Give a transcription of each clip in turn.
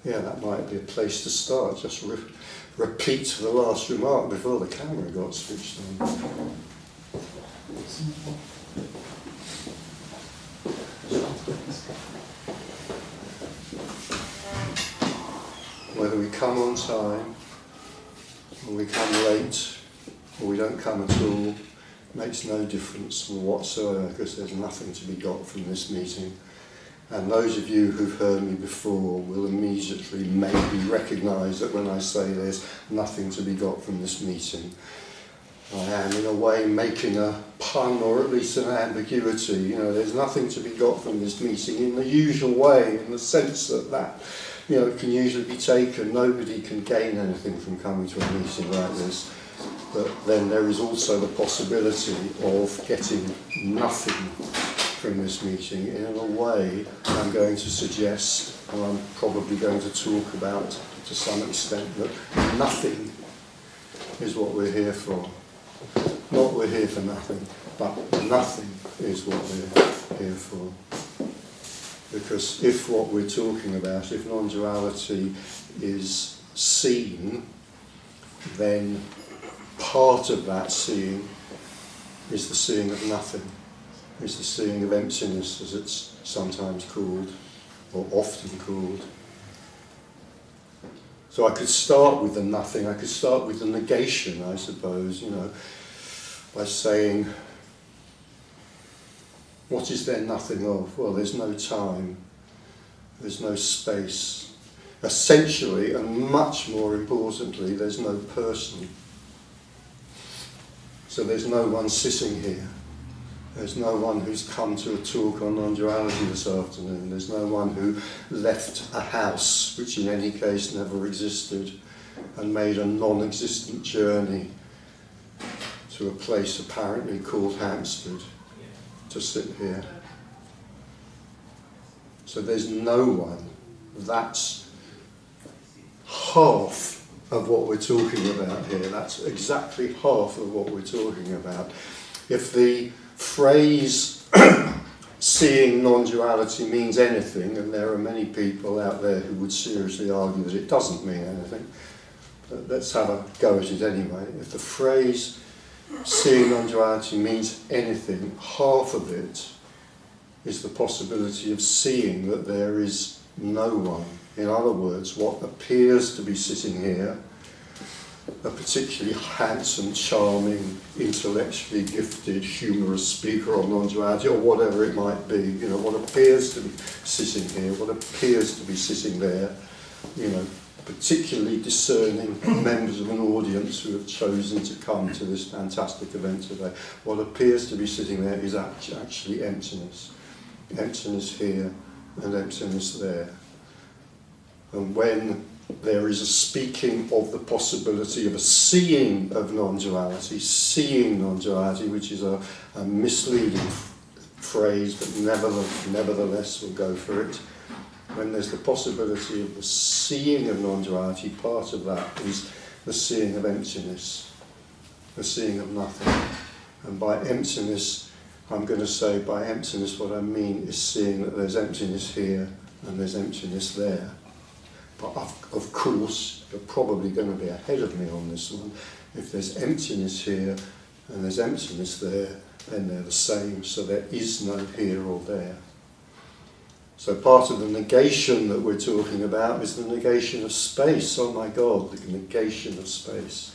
Yeah, that might be a place to start. Just repeat the last remark before the camera got switched on. Whether we come on time, or we come late, or we don't come at all, makes no difference whatsoever, because there's nothing to be got from this meeting. And those of you who've heard me before will immediately maybe recognise that when I say there's nothing to be got from this meeting, I am in a way making a pun, or at least an ambiguity. You know, there's nothing to be got from this meeting in the usual way, in the sense that you know, can usually be taken. Nobody can gain anything from coming to a meeting like this. But then there is also the possibility of getting nothing from this meeting in a way I'm going to suggest, and I'm probably going to talk about to some extent, that nothing is what we're here for. Not we're here for nothing, but nothing is what we're here for. Because if what we're talking about, if non-duality is seen, then part of that seeing is the seeing of nothing, is the seeing of emptiness, as it's sometimes called, or often called. So I could start with the nothing, I could start with the negation, I suppose, you know, by saying, what is there nothing of? Well, there's no time, there's no space. Essentially, and much more importantly, there's no person. So there's no one sitting here. There's no one who's come to a talk on non-duality this afternoon. There's no one who left a house, which in any case never existed, and made a non-existent journey to a place apparently called Hampstead to sit here. So there's no one. That's half of what we're talking about here. That's exactly half of what we're talking about. If the phrase seeing non-duality means anything, and there are many people out there who would seriously argue that it doesn't mean anything, but let's have a go at it anyway. If the phrase seeing non-duality means anything, half of it is the possibility of seeing that there is no one. In other words, what appears to be sitting here, a particularly handsome, charming, intellectually gifted, humorous speaker on non-duality, or whatever it might be, you know, what appears to be sitting here, what appears to be sitting there, you know, particularly discerning members of an audience who have chosen to come to this fantastic event today, what appears to be sitting there is actually emptiness. Emptiness here and emptiness there. And when there is a speaking of the possibility of a seeing of non-duality, which is a misleading phrase, but nevertheless we'll go for it. When there's the possibility of the seeing of non-duality, part of that is the seeing of emptiness, the seeing of nothing. And by emptiness, I'm going to say by emptiness what I mean is seeing that there's emptiness here and there's emptiness there. But of course, you're probably going to be ahead of me on this one. If there's emptiness here and there's emptiness there, then they're the same, so there is no here or there. So part of the negation that we're talking about is the negation of space. Oh my God, the negation of space.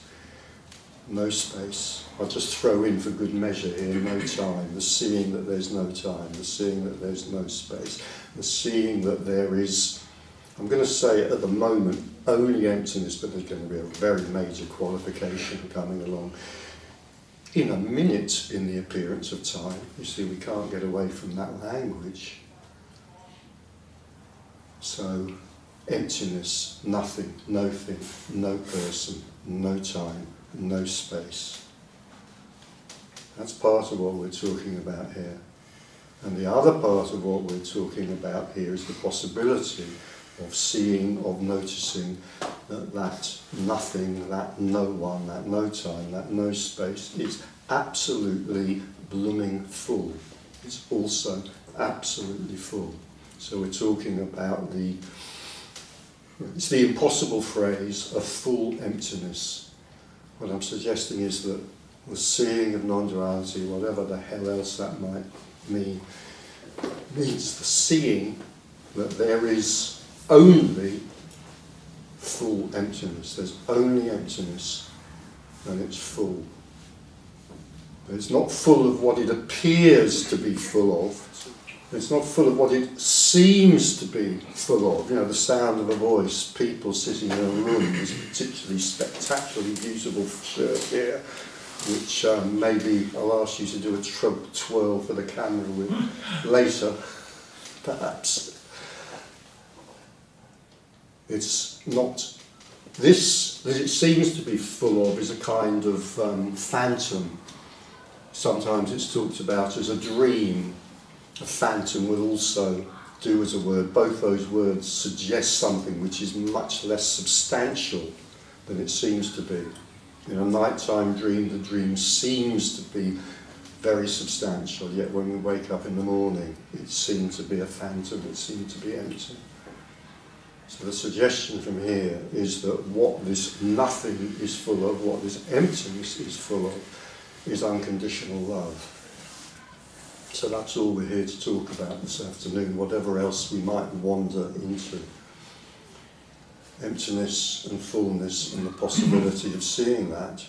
No space. I'll just throw in for good measure here, no time. The seeing that there's no time, the seeing that there's no space, the seeing that there is, I'm going to say at the moment, only emptiness, but there's going to be a very major qualification coming along. In a minute, in the appearance of time, you see, we can't get away from that language. So, emptiness, nothing, no thing, no person, no time, no space. That's part of what we're talking about here. And the other part of what we're talking about here is the possibility of seeing, of noticing that nothing, that no one, that no time, that no space is absolutely blooming full. It's also absolutely full. So we're talking about the It's the impossible phrase of full emptiness. What I'm suggesting is that the seeing of non-duality, whatever the hell else that might mean, means the seeing that there is only full emptiness. There's only emptiness, and it's full. It's not full of what it appears to be full of. It's not full of what it seems to be full of. You know, the sound of a voice, people sitting in a room. There's a particularly spectacularly beautiful shirt here, which maybe I'll ask you to do a twirl for the camera with later, perhaps. It's not... This that it seems to be full of is a kind of phantom. Sometimes it's talked about as a dream. A phantom will also do as a word. Both those words suggest something which is much less substantial than it seems to be. In a nighttime dream, the dream seems to be very substantial, yet when we wake up in the morning, it seemed to be a phantom, it seemed to be empty. So the suggestion from here is that what this nothing is full of, what this emptiness is full of, is unconditional love. So that's all we're here to talk about this afternoon, whatever else we might wander into. Emptiness and fullness and the possibility of seeing that.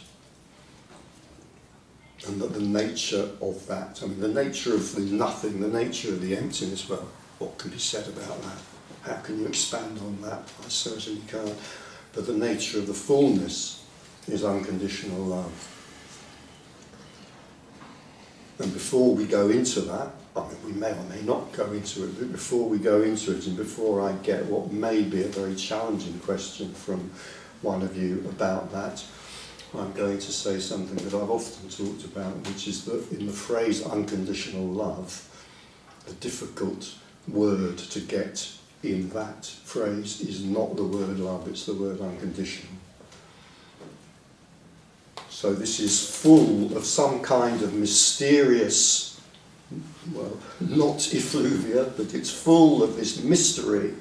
And that the nature of that, I mean the nature of the nothing, the nature of the emptiness, well, what can be said about that? How can you expand on that? I certainly can't. But the nature of the fullness is unconditional love. And before we go into that, I mean, we may or may not go into it, but before we go into it and before I get what may be a very challenging question from one of you about that, I'm going to say something that I've often talked about, which is that in the phrase unconditional love, the difficult word to get in that phrase is not the word love, it's the word unconditional. So this is full of some kind of mysterious, well, not effluvia, but it's full of this mystery.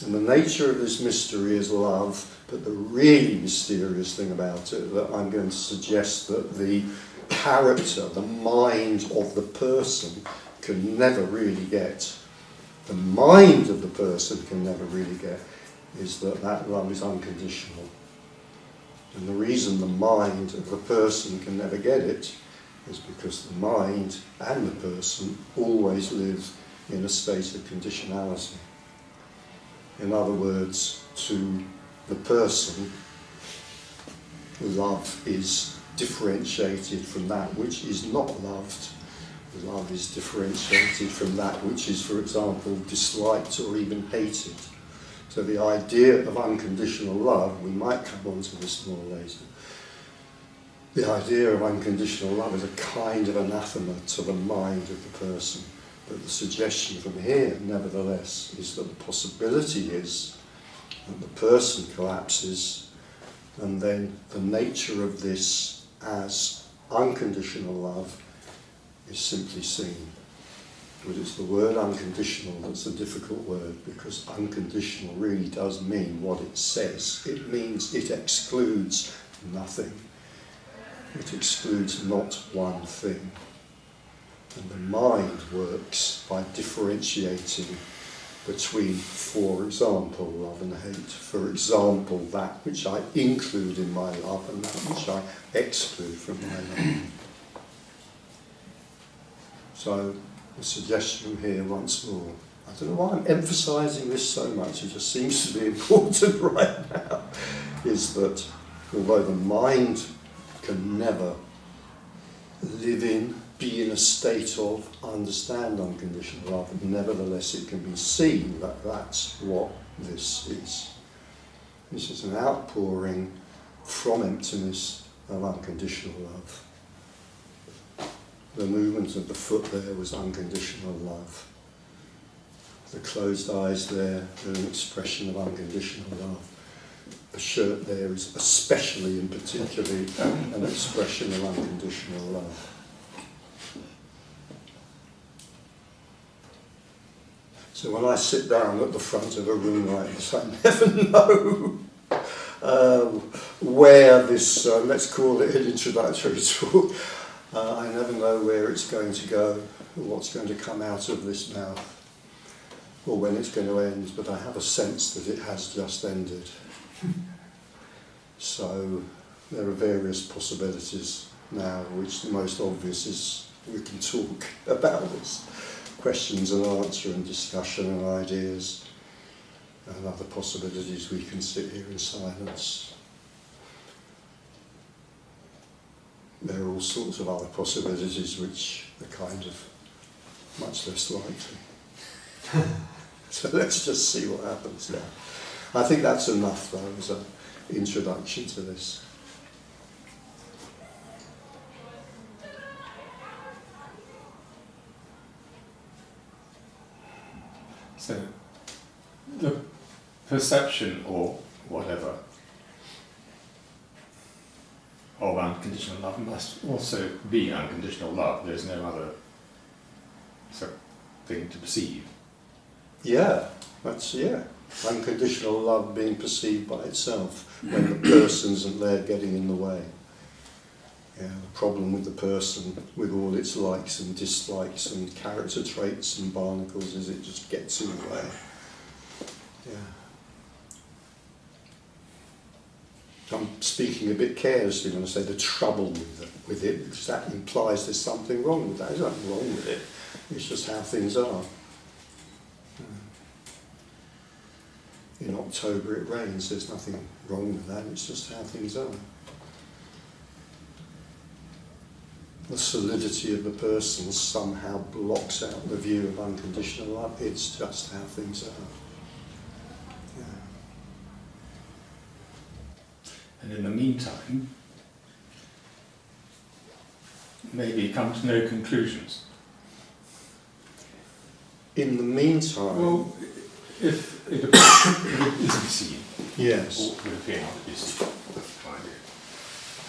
And the nature of this mystery is love, but the really mysterious thing about it, that I'm going to suggest that the character, the mind of the person can never really get, the mind of the person can never really get, is that that love is unconditional. And the reason the mind of the person can never get it is because the mind and the person always live in a state of conditionality. In other words, to the person, love is differentiated from that which is not loved. Love is differentiated from that which is, for example, disliked or even hated. So the idea of unconditional love, we might come on to this more later, the idea of unconditional love is a kind of anathema to the mind of the person. But the suggestion from here, nevertheless, is that the possibility is that the person collapses and then the nature of this as unconditional love is simply seen. But it's the word unconditional that's a difficult word, because unconditional really does mean what it says. It means it excludes nothing. It excludes not one thing. And the mind works by differentiating between, for example, love and hate. For example, that which I include in my love and that which I exclude from my love. So, the suggestion here once more, I don't know why I'm emphasising this so much, it just seems to be important right now, is that although the mind can never live in, be in a state of, understand unconditional love, nevertheless it can be seen that that's what this is. This is an outpouring from emptiness of unconditional love. The movement of the foot there was unconditional love. The closed eyes there are an expression of unconditional love. The shirt there is especially and particularly an expression of unconditional love. So when I sit down at the front of a room like this, I never know where this, let's call it an introductory talk, I never know where it's going to go, or what's going to come out of this mouth, or when it's going to end, but I have a sense that it has just ended. So there are various possibilities now, which the most obvious is we can talk about this. Questions and answer and discussion and ideas and other possibilities. We can sit here in silence. There are all sorts of other possibilities which are kind of much less likely. So let's just see what happens now. I think that's enough though as an introduction to this. So, the perception or whatever of unconditional love must also be unconditional love. There's no other thing to perceive. Yeah, that's, yeah. Unconditional love being perceived by itself when the person isn't there getting in the way. Yeah, the problem with the person, with all its likes and dislikes and character traits and barnacles, is it just gets in the way. Yeah. I'm speaking a bit carelessly when I say the trouble with it, because that implies there's something wrong with that. There's nothing wrong with it. It's just how things are. In October it rains, there's nothing wrong with that, it's just how things are. The solidity of the person somehow blocks out the view of unconditional love. It's just how things are. Yeah. And in the meantime, maybe come to no conclusions. In the meantime... Well, if it isn't seen, yes. or would appear not to be seen,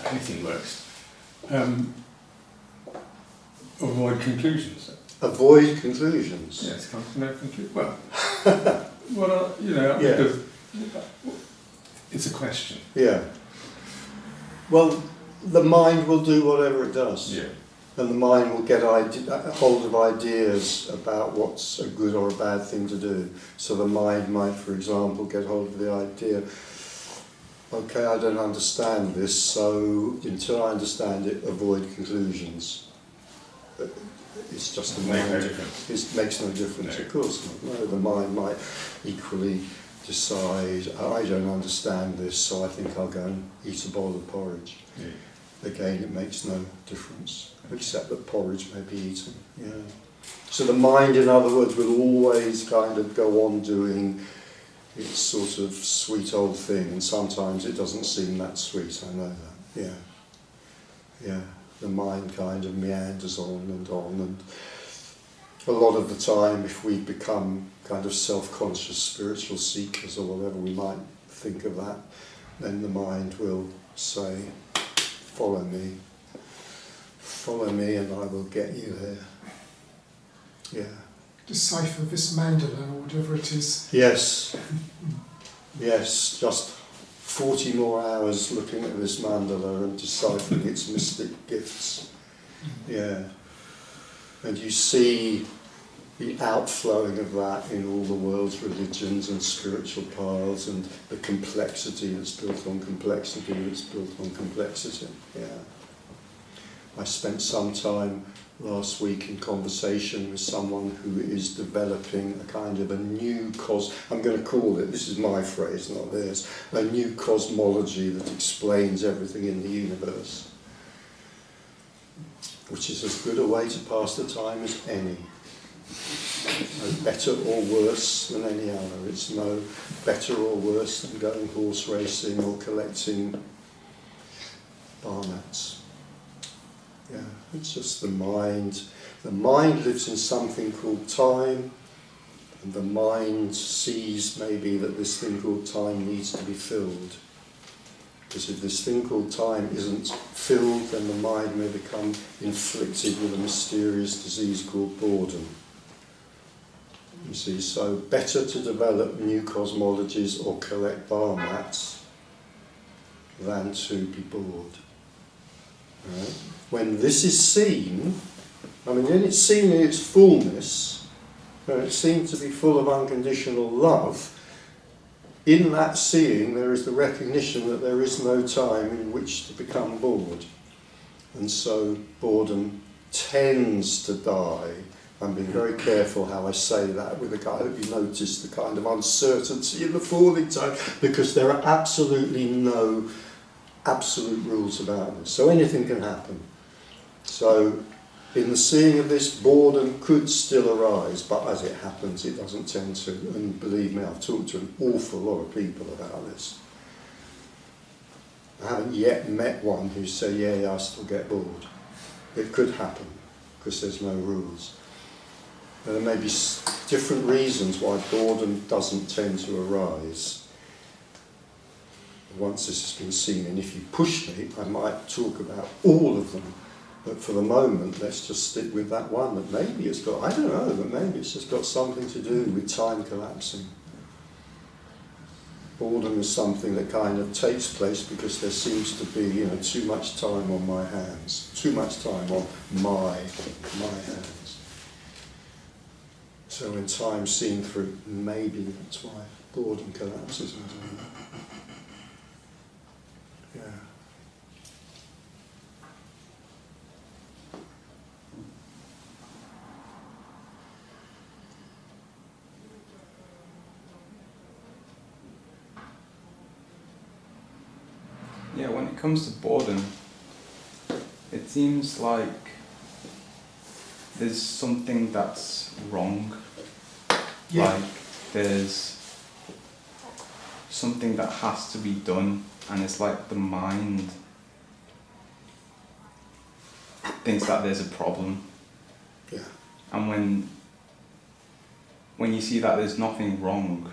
anything works. Avoid conclusions. Avoid conclusions? Yes, come to no conclusion. Well, yeah. Because it's a question. Yeah. Well, the mind will do whatever it does. Yeah. And the mind will get hold of ideas about what's a good or a bad thing to do. So the mind might, for example, get hold of the idea, okay, I don't understand this, so until I understand it, avoid conclusions. It's just the mind. It makes no difference, of course not. No, the mind might equally decide, I don't understand this, so I think I'll go and eat a bowl of porridge. Yeah. Again, it makes no difference, except that porridge may be eaten. Yeah. So the mind, in other words, will always kind of go on doing its sort of sweet old thing, and sometimes it doesn't seem that sweet, I know that. Yeah. Yeah. The mind kind of meanders on, and a lot of the time, if we become kind of self-conscious spiritual seekers or whatever we might think of that, then the mind will say, follow me and I will get you there. Yeah. Decipher this mandala or whatever it is. Yes. Yes, just 40 more hours looking at this mandala and deciphering its mystic gifts. Yeah. And you see the outflowing of that in all the world's religions and spiritual paths, and the complexity that's built on complexity that's built on complexity. Yeah. I spent some time last week in conversation with someone who is developing a kind of a new I'm going to call it, this is my phrase, not theirs, a new cosmology that explains everything in the universe, which is as good a way to pass the time as any. No better or worse than any other. It's no better or worse than going horse racing or collecting bar mats. Yeah, it's just the mind. The mind lives in something called time, and the mind sees maybe that this thing called time needs to be filled. Because if this thing called time isn't filled, then the mind may become inflicted with a mysterious disease called boredom. You see, so better to develop new cosmologies or collect bar mats than to be bored. Right? When this is seen, I mean, when it's seen in its fullness, when it's seen to be full of unconditional love, in that seeing there is the recognition that there is no time in which to become bored. And so boredom tends to die. I'm being very careful how I say that with a guy that you notice the kind of uncertainty in the falling time, because there are absolutely no absolute rules about this. So anything can happen. So in the seeing of this, boredom could still arise, but as it happens, it doesn't tend to. And believe me, I've talked to an awful lot of people about this. I haven't yet met one who say, yeah, I still get bored. It could happen, because there's no rules. And there may be different reasons why boredom doesn't tend to arise. Once this has been seen, and if you push me, I might talk about all of them. But for the moment, let's just stick with that one that maybe it's got, I don't know, but maybe it's just got something to do with time collapsing. Boredom is something that kind of takes place because there seems to be, too much time on my hands, too much time on my hands. So when time's seen through, maybe that's why boredom collapses. Yeah. Yeah, when it comes to boredom, it seems like there's something that's wrong. Yeah. Like there's something that has to be done, and it's like the mind thinks that there's a problem. Yeah. And when you see that there's nothing wrong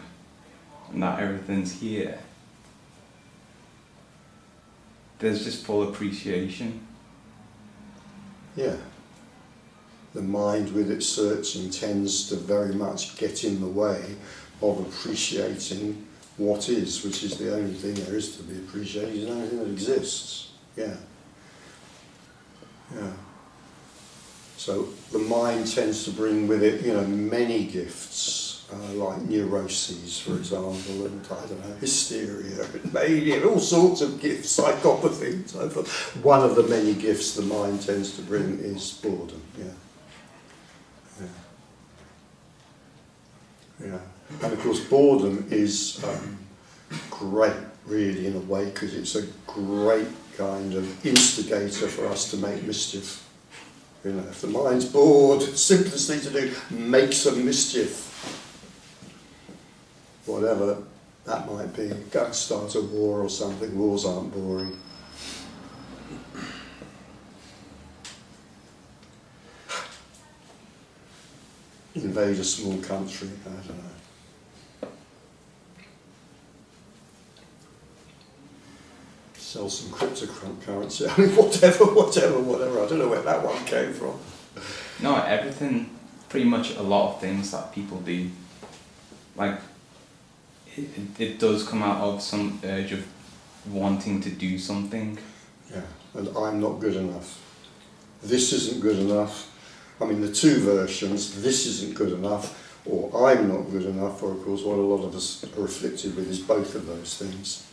and that everything's here, there's just full appreciation. Yeah. The mind with its searching tends to very much get in the way of appreciating what is, which is the only thing there is to be appreciated, the only thing that exists. Yeah. Yeah. So the mind tends to bring with it, many gifts, like neuroses, for example, and I don't know, hysteria, and mania, all sorts of gifts, psychopathy, and so forth. One of the many gifts the mind tends to bring is boredom. Yeah. Yeah. Yeah. And of course, boredom is great, really, in a way, because it's a great kind of instigator for us to make mischief. If the mind's bored, simplest thing to do, make some mischief. Whatever that might be, go and start a war or something. Wars aren't boring. Invade a small country, I don't know. Sell some cryptocurrency, I mean, whatever. I don't know where that one came from. No, everything, pretty much a lot of things that people do, like, it does come out of some urge of wanting to do something. Yeah, and I'm not good enough. This isn't good enough. I mean, the two versions, this isn't good enough, or I'm not good enough, or of course what a lot of us are afflicted with is both of those things.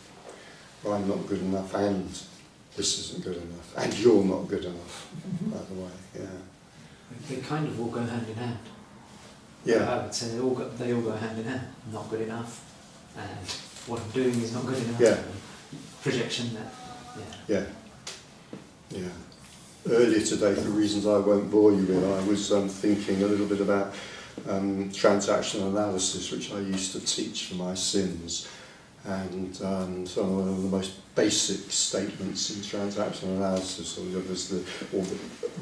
I'm not good enough, and this isn't good enough, and you're not good enough, by the way, yeah. They kind of all go hand in hand. Yeah. I would say they all go hand in hand. I'm not good enough, and what I'm doing is not good enough. Yeah. Projection that, Yeah. Yeah. Earlier today, for reasons I won't bore you with, I was thinking a little bit about transactional analysis, which I used to teach for my sins. And some of the most basic statements in transactional analysis, or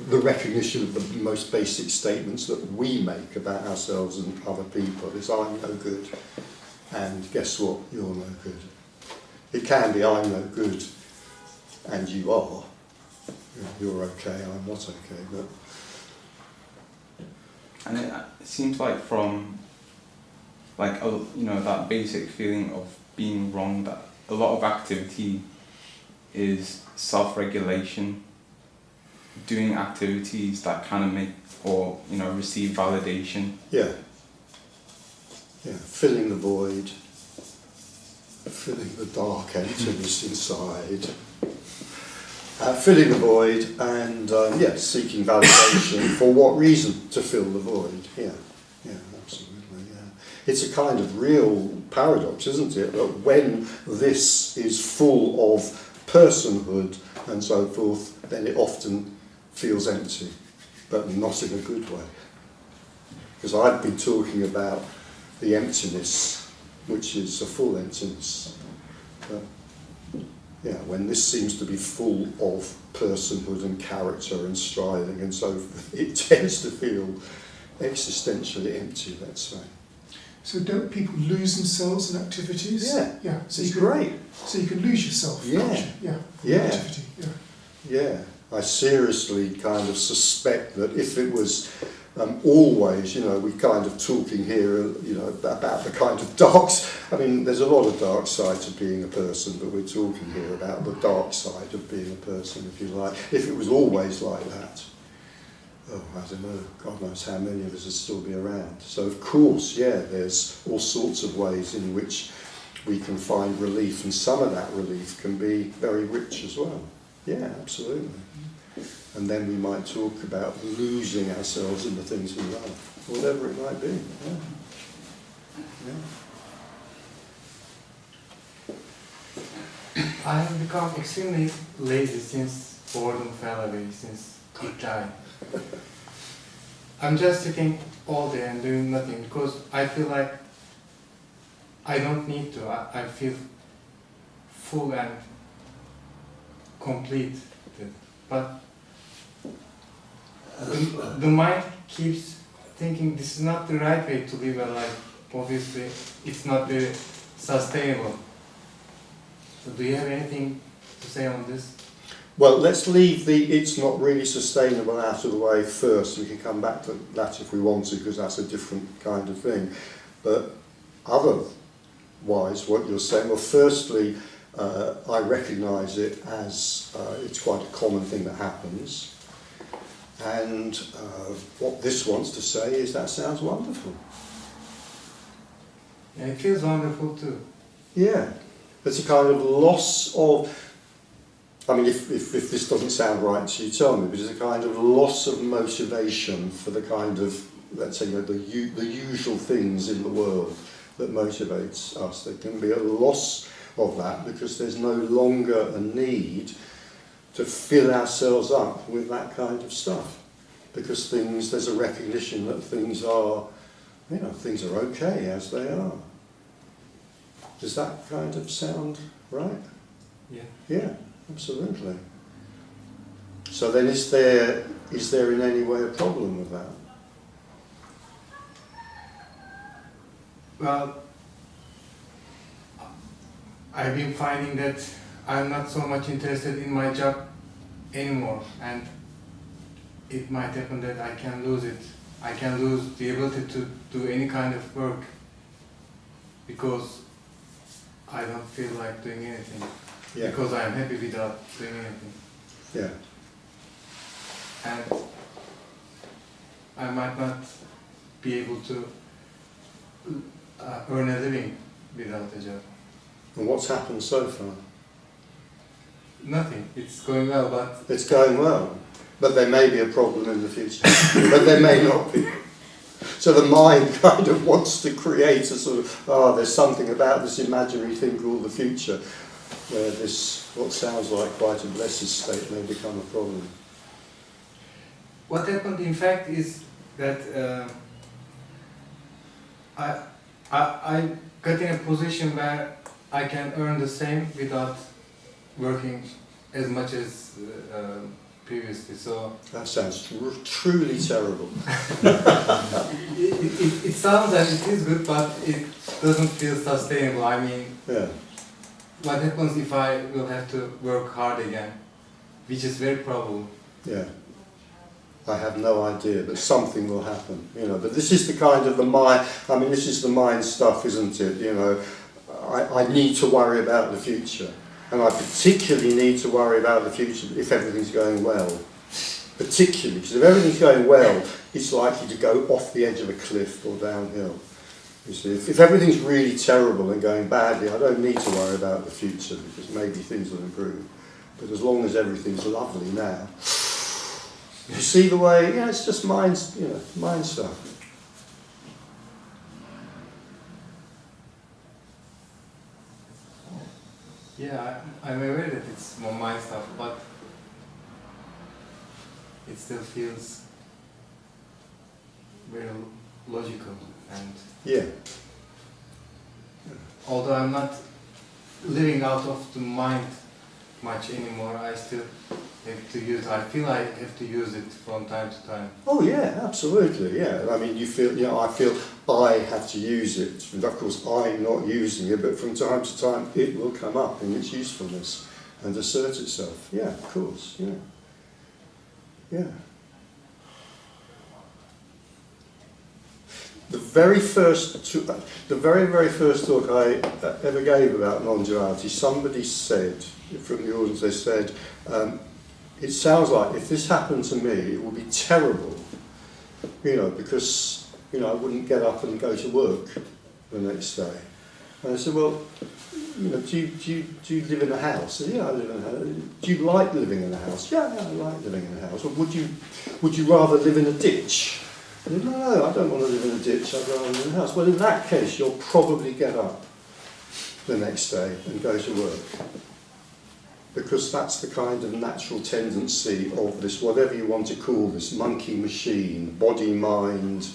the recognition of the most basic statements that we make about ourselves and other people is, I'm no good, and guess what, you're no good. It can be, I'm no good, and you are. You're okay, I'm not okay, but... And it seems like from like you know, that basic feeling of being wrong. That a lot of activity is self-regulation, doing activities that kind of make or you know receive validation. Yeah. Yeah, filling the void, filling the dark emptiness inside, filling the void and yeah, seeking validation. For what reason to fill the void? Yeah, yeah, absolutely. Yeah, it's a kind of real paradox, isn't it? That when this is full of personhood and so forth, then it often feels empty, but not in a good way. Because I've been talking about the emptiness, which is a full emptiness. But, yeah, when this seems to be full of personhood and character and striving and so forth, it tends to feel existentially empty, let's say. So don't people lose themselves in activities? Yeah, Yeah. So it's you can, great. So you can lose yourself. Yeah. Can't you? Yeah. Yeah. Activity. Yeah. Yeah, I seriously kind of suspect that if it was always, you know, we're kind of talking here, you know, about the kind of darks. I mean, there's a lot of dark sides of being a person, but we're talking here about the dark side of being a person, if you like. If it was always like that, oh, I don't know, God knows how many of us would still be around. So, of course, yeah, there's all sorts of ways in which we can find relief, and some of that relief can be very rich as well. Yeah, absolutely. And then we might talk about losing ourselves in the things we love, whatever it might be. Yeah. Yeah. I have become extremely lazy since boredom fell away, since good child. I'm just sitting all day and doing nothing because I feel like I don't need to. I feel full and complete. But the mind keeps thinking this is not the right way to live a life. Obviously, it's not very sustainable. So do you have anything to say on this? Well, let's leave the it's not really sustainable out of the way first. We can come back to that if we want to, because that's a different kind of thing. But otherwise, what you're saying, well, firstly, I recognise it as it's quite a common thing that happens. And what this wants to say is that sounds wonderful. Yeah, it feels wonderful too. Yeah, there's a kind of loss of, I mean, if this doesn't sound right to you, tell me, but there's a kind of loss of motivation for the kind of, let's say, you know, the usual things in the world that motivates us. There can be a loss of that because there's no longer a need to fill ourselves up with that kind of stuff, because there's a recognition that things are, you know, things are okay as they are. Does that kind of sound right? Yeah. Yeah, absolutely. So then is there in any way a problem with that? Well, I've been finding that I'm not so much interested in my job anymore, and it might happen that I can lose it. I can lose the ability to do any kind of work because I don't feel like doing anything. Yeah. Because I'm happy without doing anything. Yeah. And I might not be able to earn a living without a job. And what's happened so far? Nothing. It's going well, but It's going well, but there may be a problem in the future, but there may not be. So the mind kind of wants to create a sort of, there's something about this imaginary thing called the future, where this, what sounds like quite a blessed state, may become a problem. what happened in fact is that I got in a position where I can earn the same without working as much as previously. So That sounds truly terrible. it sounds like it is good, but it doesn't feel sustainable. I mean, Yeah. what happens if I will have to work hard again, which is very probable. Yeah. I have no idea, but something will happen, you know. But this is the kind of the mind, I mean, this is the mind stuff, isn't it? You know, I need to worry about the future. And I particularly need to worry about the future if everything's going well. Particularly, because if everything's going well, it's likely to go off the edge of a cliff or downhill. You see, if everything's really terrible and going badly, I don't need to worry about the future because maybe things will improve. But as long as everything's lovely now, you see the way, yeah, it's just mind, you know, mind stuff. Yeah, I'm aware that it's more my stuff, but it still feels very logical. And Yeah. although I'm not living out of the mind much anymore, I still have to use. I feel I have to use it from time to time. Oh yeah, absolutely, yeah. I mean, you feel, you know, I feel I have to use it. And of course, I'm not using it, but from time to time, it will come up in its usefulness and assert itself. Yeah, of course, yeah. Yeah. The very very first talk I ever gave about non-duality, somebody said, from the audience, they said, it sounds like if this happened to me, it would be terrible, you know, because, you know, I wouldn't get up and go to work the next day. And I said, well, you know, do you live in a house? I said, yeah, I live in a house. Do you like living in a house? Yeah, I like living in a house. Or would you rather live in a ditch? I said, no, I don't want to live in a ditch, I'd rather live in a house. Well, in that case, you'll probably get up the next day and go to work. Because that's the kind of natural tendency of this, whatever you want to call this, monkey machine, body mind,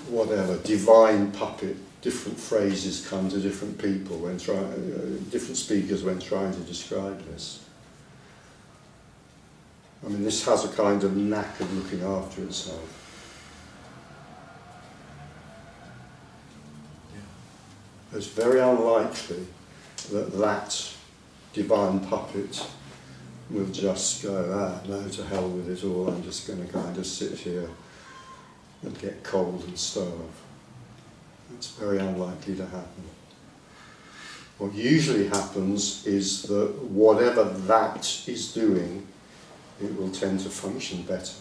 whatever, divine puppet. Different phrases come to different people when different speakers when trying to describe this. I mean, this has a kind of knack of looking after itself. It's very unlikely that that divine puppet will just go, no, to hell with it all, I'm just going to kind of sit here and get cold and starve. It's very unlikely to happen. What usually happens is that whatever that is doing, it will tend to function better.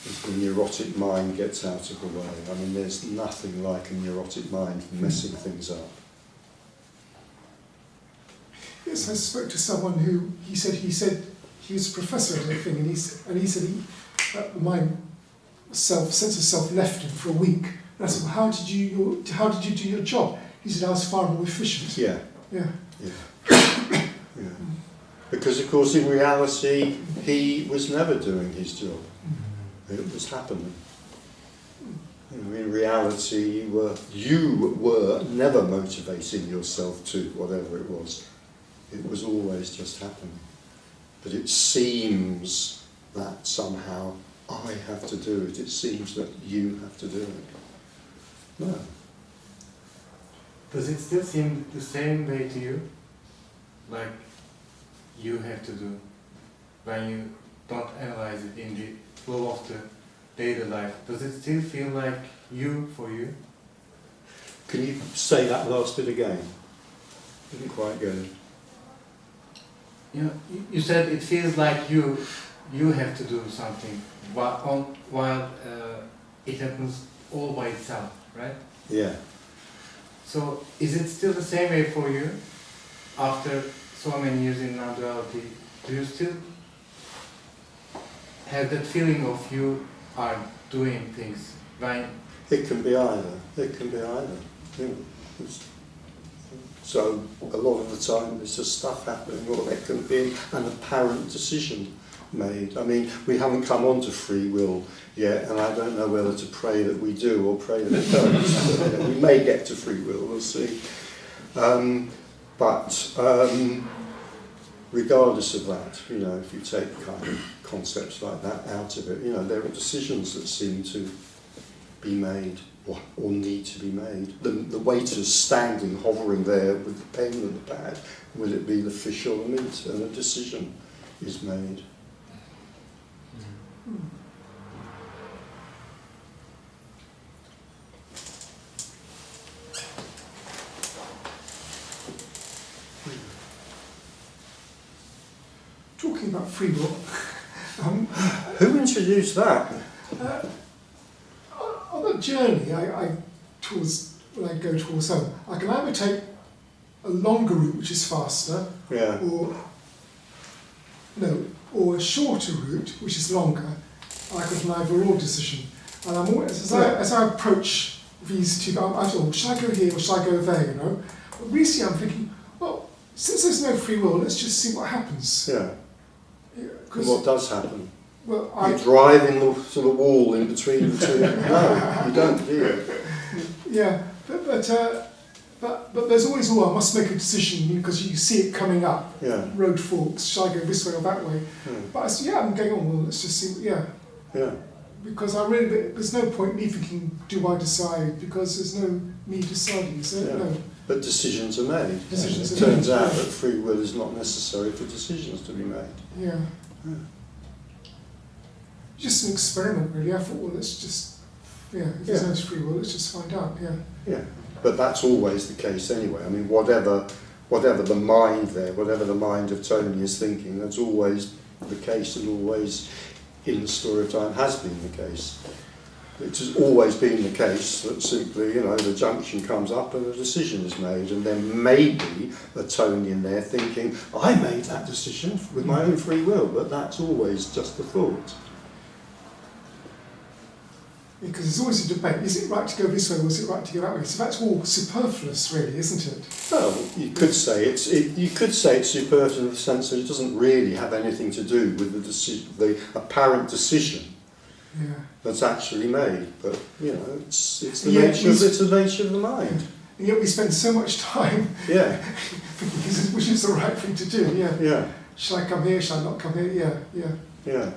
As the neurotic mind gets out of the way. I mean, there's nothing like a neurotic mind for messing things up. Yes, I spoke to someone who he said he was a professor at a thing, and he said the mind sense of self left him for a week. And I said, well, how did you do your job? He said, I was far more efficient. Yeah. Yeah. Yeah. Yeah. Because of course in reality he was never doing his job. It was happening. You know, in reality you were never motivating yourself to whatever it was. It was always just happening. But it seems that somehow I have to do it. It seems that you have to do it. No. Does it still seem the same way to you? Like you have to do when you don't analyze it in the flow of the daily life? Does it still feel like you for you? Can you say that last bit again? Didn't quite get it. You said it feels like you have to do something while it happens all by itself, right? Yeah. So is it still the same way for you after so many years in non-duality? Do you still have that feeling of you are doing things when? It can be either. It can be either. You know, so a lot of the time there's just stuff happening, or there can be an apparent decision made. I mean, we haven't come on to free will yet, and I don't know whether to pray that we do or pray that we don't. But, we may get to free will, we'll see. But regardless of that, you know, if you take kind of concepts like that out of it, you know, there are decisions that seem to be made or need to be made. The waiter's standing, hovering there with the pen and the pad. Will it be the fish or the meat? And a decision is made. Talking about free will, Who introduced that? on the journey when I go towards home, I can either take a longer route which is faster, Yeah. or a shorter route which is longer. I got an either or decision, and I'm always as I approach these two, I thought, should I go here or should I go there? You know, but recently I'm thinking, well, since there's no free will, let's just see what happens. Yeah. Because What does happen? well, You drive in the sort of wall in between the two. No, you don't, do you? yeah, but there's always, I must make a decision because you see it coming up. Yeah. Road forks, shall I go this way or that way? But I said, I'm going on, well, let's just see, Yeah. because there's no point me thinking, do I decide? Because there's no me deciding, so Yeah. no. But decisions are made. Decisions It are turns made, out yeah. that free will is not necessary for decisions to be made. Yeah. Yeah. Just an experiment, really. I thought, well, let's just, if there's no free will, let's just find out, Yeah. But that's always the case anyway. I mean, whatever the mind there, whatever the mind of Tony is thinking, that's always the case and always in the story of time has been the case. It has always been the case that simply, the junction comes up and a decision is made, and there may be a Tony in there thinking, I made that decision with my own free will, but that's always just a thought. Because there's always a debate, is it right to go this way or is it right to go that way? So that's all superfluous, really, isn't it? Well, you could say it's superfluous in the sense that it doesn't really have anything to do with the apparent decision Yeah. that's actually made. But it's the Yeah, nature of the mind. And yet we spend so much time Yeah, thinking which is the right thing to do, yeah, Shall I come here, shall I not come here? yeah.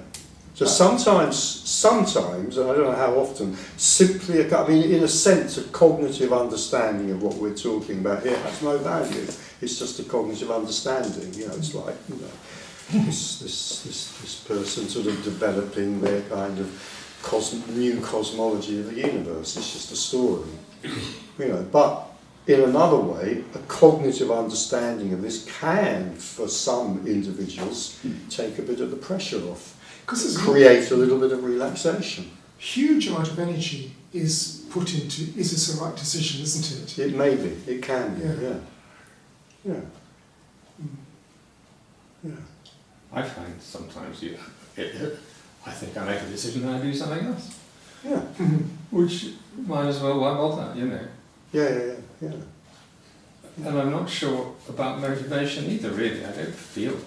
So sometimes, and I don't know how often, simply, in a sense, a cognitive understanding of what we're talking about here has no value. It's just a cognitive understanding. It's like this person sort of developing their kind of new cosmology of the universe. It's just a story. But in another way, a cognitive understanding of this can, for some individuals, take a bit of the pressure off. Because there's Create a little bit of relaxation. huge amount of energy is put into, is this the right decision, isn't it? It may be, it can be, Yeah. yeah. Yeah. I find sometimes I think I make a decision and I do something else, Yeah. which might as well, why bother, Yeah. And I'm not sure about motivation either, really. I don't feel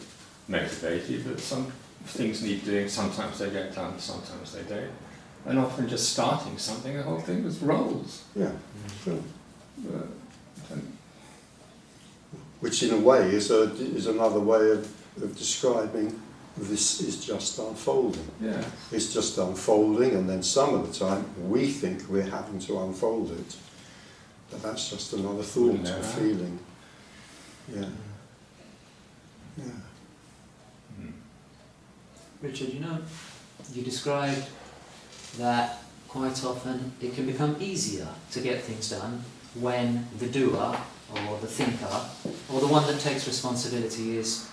motivated, but some things need doing. Sometimes they get done, sometimes they don't. And often just starting something, the whole thing just rolls. Yeah. Sure. And Which in a way is another way of describing this is just unfolding. yeah, It's just unfolding, and then some of the time we think we're having to unfold it. But that's just another thought, No. a feeling. Yeah. Yeah. Richard, you described that quite often it can become easier to get things done when the doer or the thinker or the one that takes responsibility is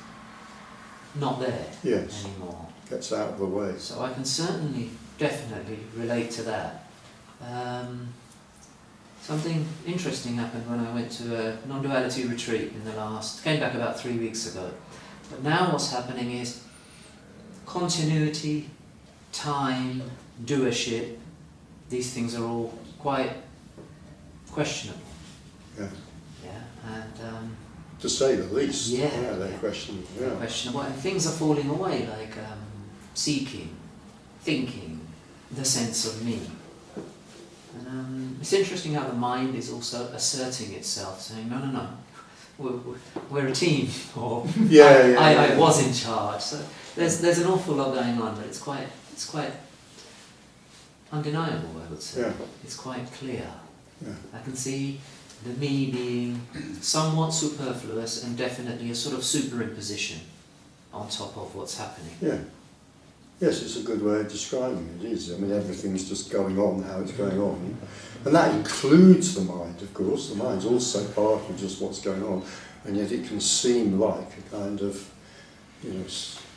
not there Yes. anymore. Gets out of the way. So I can certainly, definitely relate to that. Something interesting happened when I went to a non-duality retreat came back about 3 weeks ago. But now what's happening is continuity, time, doership, these things are all quite questionable. Yeah. Yeah, and To say the least. Yeah, They're yeah. questionable. Yeah. questionable, and things are falling away, like seeking, thinking, the sense of me. And it's interesting how the mind is also asserting itself, saying, no, we're a team, or I was in charge. So there's an awful lot going on, but it's quite undeniable, I would say. Yeah. It's quite clear. Yeah. I can see the me being somewhat superfluous and definitely a sort of superimposition on top of what's happening. Yeah. Yes, it's a good way of describing it, it is. I mean, everything's just going on how it's going on. And that includes the mind, of course. The mind's also part of just what's going on. And yet it can seem like a kind of,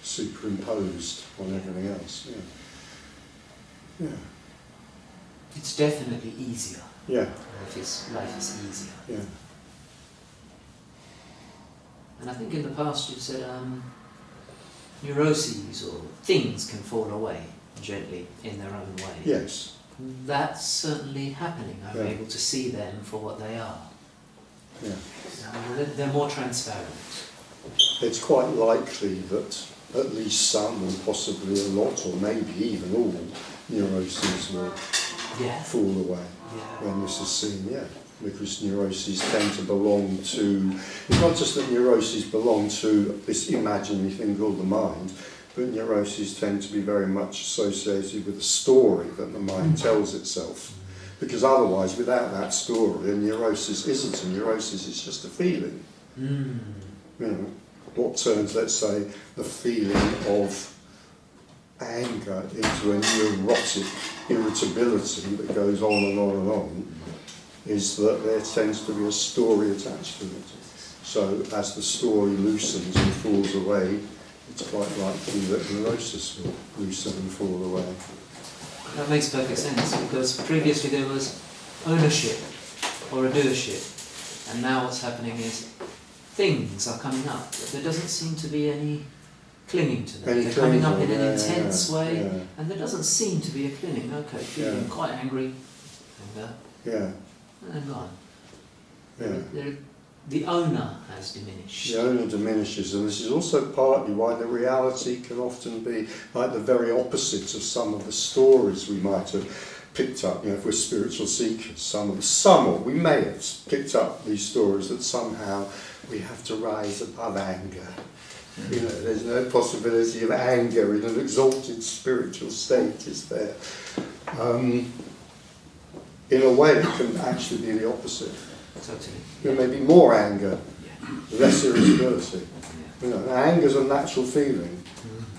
superimposed on everything else. Yeah. Yeah. It's definitely easier. Yeah. Life is easier. Yeah. And I think in the past you've said neuroses or things can fall away gently in their own way. Yes. That's certainly happening. I'm Yeah. able to see them for what they are. Yeah. They're more transparent. It's quite likely that at least some, and possibly a lot, or maybe even all, neuroses will Yeah. fall away Yeah. when this is seen, yeah. Because neuroses tend to belong to, it's not just that neuroses belong to this imaginary thing called the mind, but neuroses tend to be very much associated with a story that the mind tells itself. Because otherwise, without that story, a neurosis isn't a neurosis, it's just a feeling. Mm. What turns, let's say, the feeling of anger into a neurotic irritability that goes on and on and on, is that there tends to be a story attached to it. So as the story loosens and falls away, it's quite likely that neurosis will loosen and fall away. That makes perfect sense, because previously there was ownership or a doership, and now what's happening is things are coming up, but there doesn't seem to be any clinging to them. They're coming up in an intense way, and there doesn't seem to be a clinging. Okay, feeling quite angry, anger, Yeah, and gone. yeah. The owner has diminished. The owner diminishes, and this is also partly why the reality can often be like the very opposite of some of the stories we might have picked up. If we're spiritual seekers, or we may have picked up these stories that somehow we have to rise above anger. There's no possibility of anger in an exalted spiritual state, is there? In a way, it can actually be the opposite. Totally. There may be more anger, Yeah. less irritability. Yeah. Anger's a natural feeling,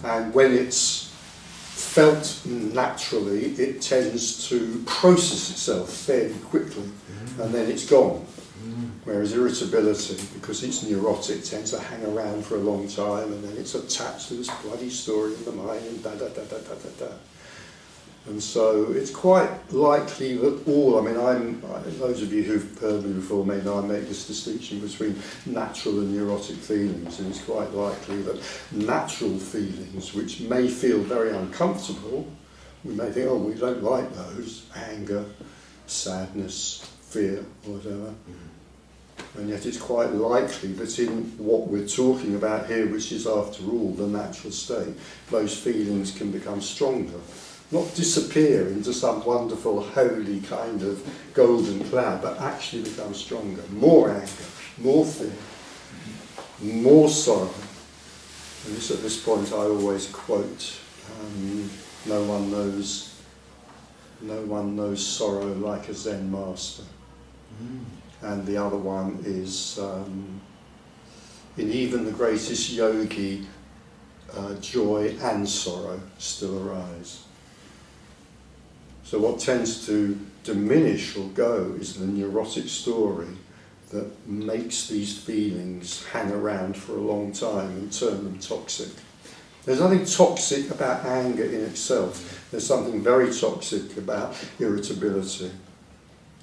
and when it's felt naturally, it tends to process itself fairly quickly, and then it's gone. Whereas irritability, because it's neurotic, tends to hang around for a long time, and then it's attached to this bloody story in the mind, and da-da-da-da-da-da-da. And so it's quite likely that those of you who've heard me before may know I make this distinction between natural and neurotic feelings, and it's quite likely that natural feelings, which may feel very uncomfortable, we may think, we don't like those, anger, sadness, fear, whatever. And yet it's quite likely that in what we're talking about here, which is after all the natural state, those feelings can become stronger. Not disappear into some wonderful, holy kind of golden cloud, but actually become stronger. More anger, more fear, more sorrow. And at this point I always quote, no one knows sorrow like a Zen master. And the other one is, in even the greatest yogi, joy and sorrow still arise. So what tends to diminish or go is the neurotic story that makes these feelings hang around for a long time and turn them toxic. There's nothing toxic about anger in itself. There's something very toxic about irritability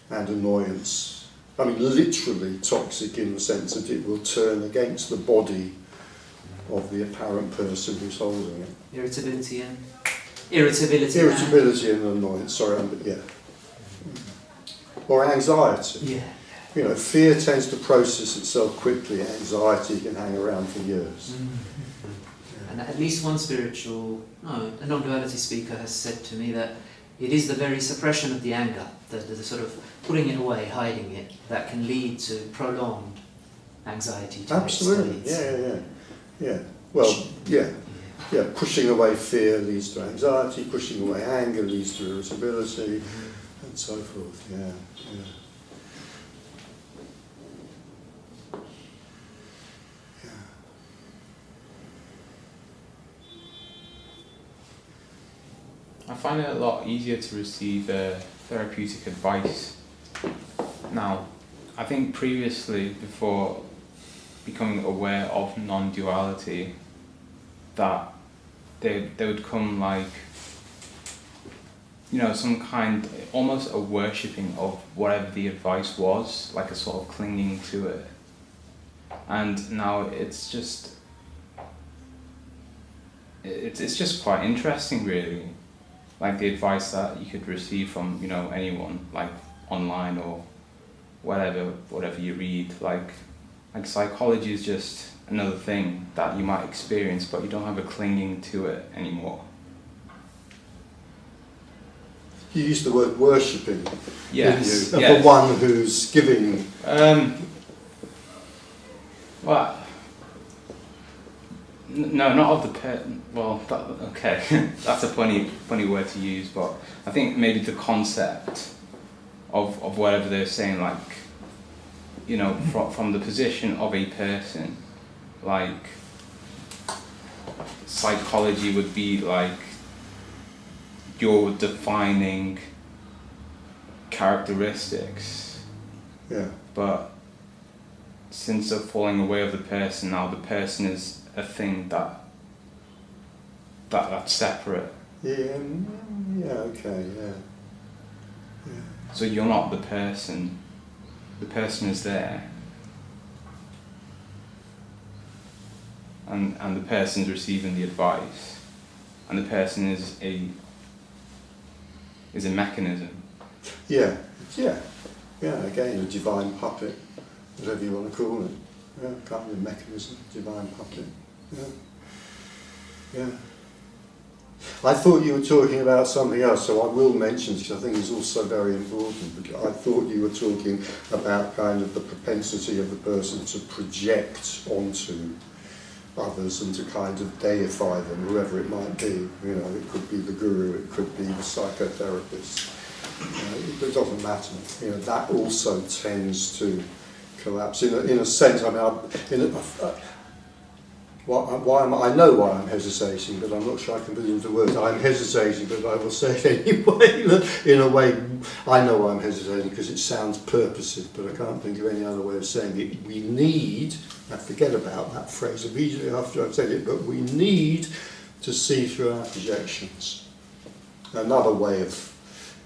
and annoyance. I mean, literally toxic in the sense that it will turn against the body of the apparent person who's holding it. Irritability and annoyance, or anxiety. Yeah. Fear tends to process itself quickly, anxiety can hang around for years. And at least one a non-duality speaker has said to me that it is the very suppression of the anger, the sort of putting it away, hiding it, that can lead to prolonged anxiety type Absolutely, states. yeah. Well, yeah. Pushing away fear leads to anxiety, pushing away anger leads to irritability, and so forth, yeah. find it a lot easier to receive therapeutic advice now. I think previously, before becoming aware of non-duality, that they would come like, you know, some kind, almost a worshipping of whatever the advice was, like a sort of clinging to it. And now it's just quite interesting, really, like the advice that you could receive from, you know, anyone, like online or whatever you read. Like psychology is just another thing that you might experience, but you don't have a clinging to it anymore. You used the word worshipping, Yes, didn't you? yes. Of the one who's giving. Well, no, not of the well, okay, that's a funny word to use, but I think maybe the concept of whatever they're saying, like, you know, from the position of a person, like, psychology would be like you're defining characteristics, Yeah. but since the falling away of the person, now the person is a thing that's separate. Yeah. Yeah. Okay. Yeah. Yeah. So you're not the person. The person is there, and the person's receiving the advice, and the person is a mechanism. Yeah. Yeah. Yeah. Again, a divine puppet, whatever you want to call it. Yeah. Kind of mechanism, divine puppet. Yeah. Yeah. I thought you were talking about something else, so I will mention, because I think it's also very important. But I thought you were talking about kind of the propensity of the person to project onto others and to kind of deify them, whoever it might be. You know, it could be the guru, it could be the psychotherapist. It doesn't matter. You know, that also tends to collapse. In a sense, I mean, I know why I'm hesitating, but I'm not sure I can put it into words. I'm hesitating, but I will say it anyway. In a way, I know why I'm hesitating, because it sounds purposive, but I can't think of any other way of saying it. We need, I forget about that phrase immediately after I've said it, but we need to see through our projections. Another way of,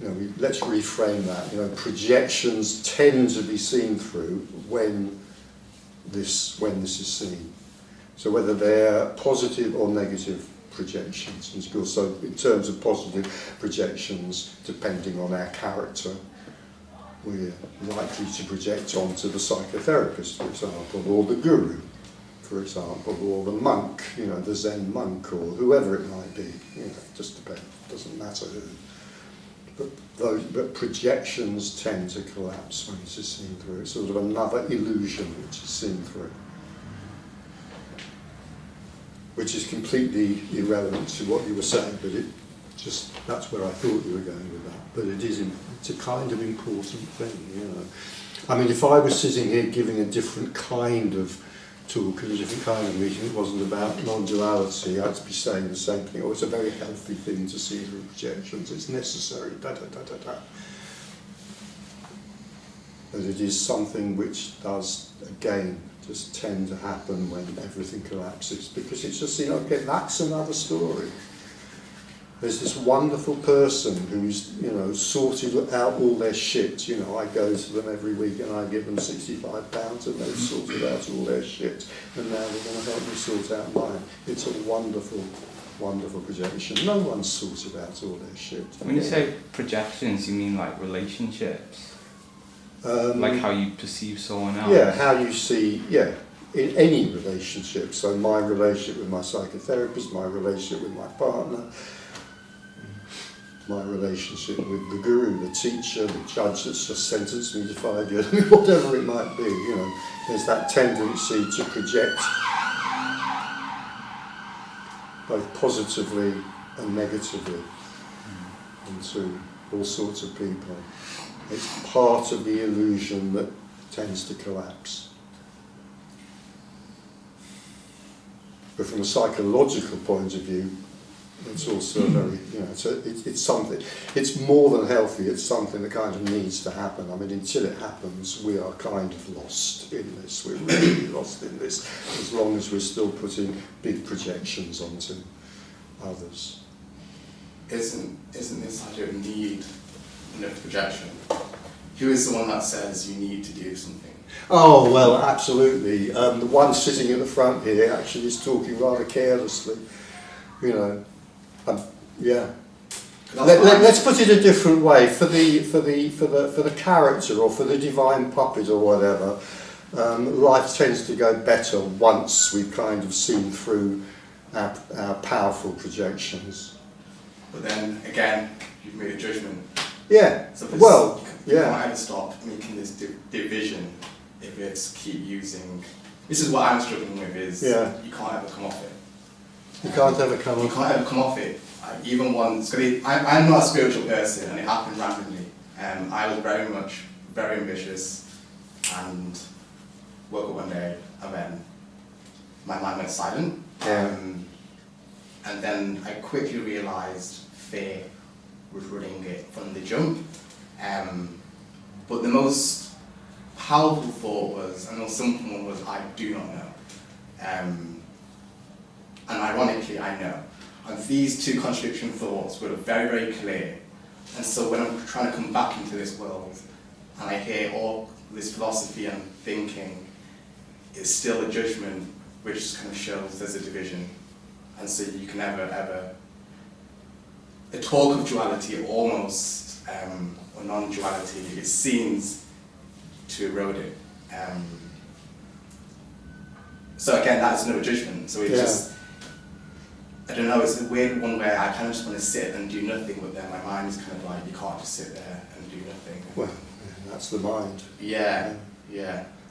you know, let's reframe that. You know, projections tend to be seen through when this is seen. So whether they're positive or negative projections. And so in terms of positive projections, depending on our character, we're likely to project onto the psychotherapist, for example, or the guru, for example, or the monk, you know, the Zen monk, or whoever it might be. You know, it just depends. It doesn't matter who. But projections tend to collapse when it's seen through. It's sort of another illusion which is seen through, which is completely irrelevant to what you were saying, but that's where I thought you were going with that. But it's a kind of important thing, you know. I mean, if I was sitting here giving a different kind of talk at a different kind of meeting, it wasn't about non-duality, I'd be saying the same thing. Oh, it's a very healthy thing to see through projections, it's necessary, da-da-da-da-da. But it is something which does, again, just tend to happen when everything collapses, because it's just, you know, okay, that's another story. There's this wonderful person who's, you know, sorted out all their shit. You know, I go to them every week and I give them £65 and they've sorted out all their shit, and now they're going to help me sort out mine. It's a wonderful, wonderful projection. No one's sorted out all their shit. When you say projections, you mean like relationships? Like how you perceive someone else? Yeah, how you see, yeah, in any relationship. So my relationship with my psychotherapist, my relationship with my partner, my relationship with the guru, the teacher, the judge that's just sentenced me to 5 years, whatever it might be, you know, there's that tendency to project both positively and negatively into all sorts of people. It's part of the illusion that tends to collapse. But from a psychological point of view, It's also very, you know, it's something, it's more than healthy, it's something that kind of needs to happen. I mean, until it happens, we are kind of lost in this. We're really lost in this, as long as we're still putting big projections onto others. Isn't this idea of need enough projection? Who is the one that says you need to do something? Oh, well, absolutely. The one sitting at the front here actually is talking rather carelessly, you know. Yeah. Let's put it a different way. For the character or for the divine puppet or whatever, life tends to go better once we've kind of seen through our powerful projections. But then again, you've made a judgment. Yeah. So Well, you yeah. can't ever stop making this division if it's keep using. This is what I'm struggling with. Is Yeah. you can't ever come off it. You can't ever come You up. can't ever come off it. Even once, I'm not a spiritual person, and it happened randomly. I was very ambitious, and woke up one day, and then my mind went silent. Yeah. And then I quickly realised fear was running it from the jump. But the most powerful thought was, and the simple one was, I do not know. And ironically, I know. And these two contradiction thoughts were very, very clear. And so when I'm trying to come back into this world, and I hear all this philosophy and thinking, it's still a judgment which kind of shows there's a division. And so you can never, ever, the talk of duality almost, or non-duality, it seems to erode it. So again, that's another judgment. So it's just, I don't know, it's a weird one where I kind of just want to sit and do nothing, but then my mind is kind of like, you can't just sit there and do nothing. Well, yeah, that's the mind. Yeah.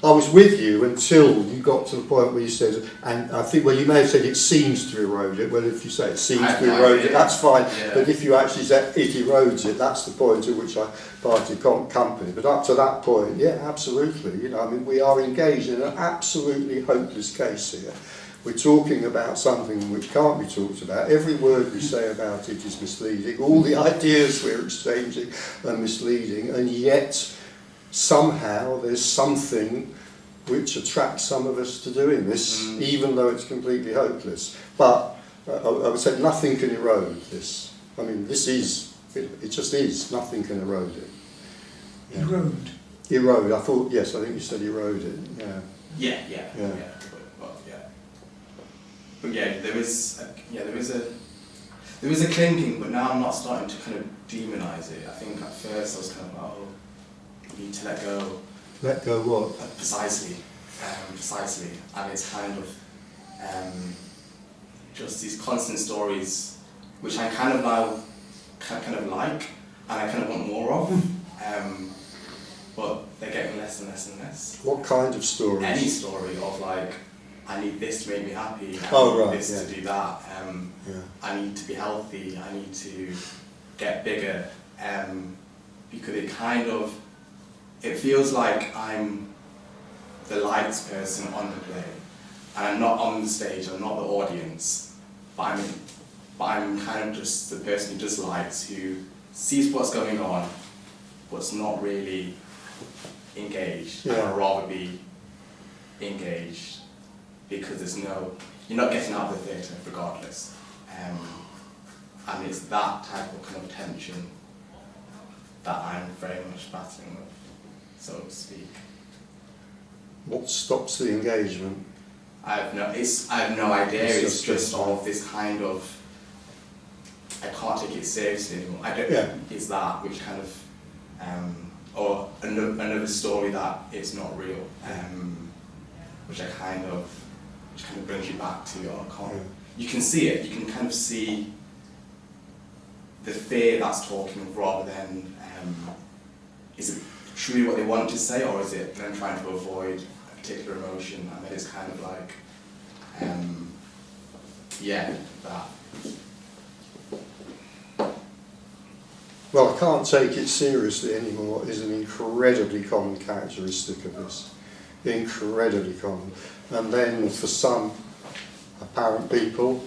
I was with you until you got to the point where you said, and I think, well, you may have said it seems to erode it. Well, if you say it seems to erode it, that's fine. Yeah. But if you actually say it erodes it, that's the point at which I parted company. But up to that point, yeah, absolutely. You know, I mean, we are engaged in an absolutely hopeless case here. We're talking about something which can't be talked about. Every word we say about it is misleading. All the ideas we're exchanging are misleading, and yet somehow there's something which attracts some of us to doing this, even though it's completely hopeless. But I would say nothing can erode this. I mean, this is, it just is, nothing can erode it. Yeah. Erode. Erode, I thought, yes, I think you said erode it, yeah. Yeah. But yeah, there was a clinging, but now I'm not starting to kind of demonise it. I think at first I was kind of like, oh, you need to let go. Let go what? Precisely. And it's kind of just these constant stories, which I kind of now kind of like, and I kind of want more of. But they're getting less and less and less. What kind of stories? Any story of like, I need this to make me happy, I need this to do that, I need to be healthy, I need to get bigger, because it feels like I'm the lights person on the play, and I'm not on the stage, I'm not the audience, but I'm kind of just the person who does lights, who sees what's going on, but's not really engaged, and I'd rather be engaged. Because you're not getting out of the theatre regardless. And it's that type of kind of tension that I'm very much battling with, so to speak. What stops the engagement? I have no idea, it's just all of this kind of, I can't take it seriously anymore. I don't it's that which kind of, or another story that it's not real, which kind of brings you back to your you can see it, you can kind of see the fear that's talking rather than is it truly what they want to say, or is it them trying to avoid a particular emotion, and then it's kind of like that. Well, I can't take it seriously anymore is an incredibly common characteristic of this. Incredibly common. And then for some apparent people,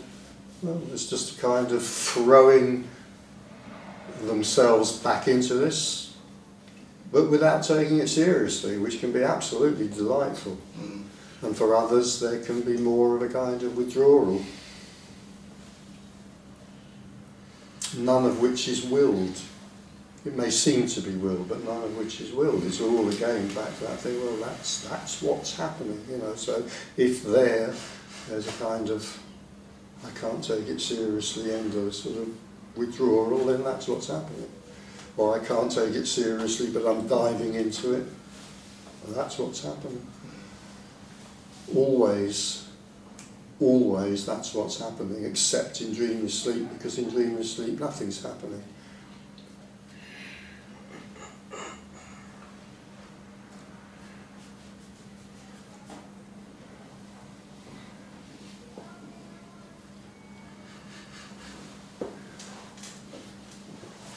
Well, it's just a kind of throwing themselves back into this, but without taking it seriously, which can be absolutely delightful. And for others, there can be more of a kind of withdrawal, none of which is willed. It may seem to be willed, but none of which is willed. It's all again back to that thing, well, that's what's happening, you know. So if there's a kind of, I can't take it seriously, and a sort of withdrawal, then that's what's happening. Or I can't take it seriously, but I'm diving into it, and that's what's happening. Always that's what's happening, except in dreamless sleep, because in dreamless sleep nothing's happening.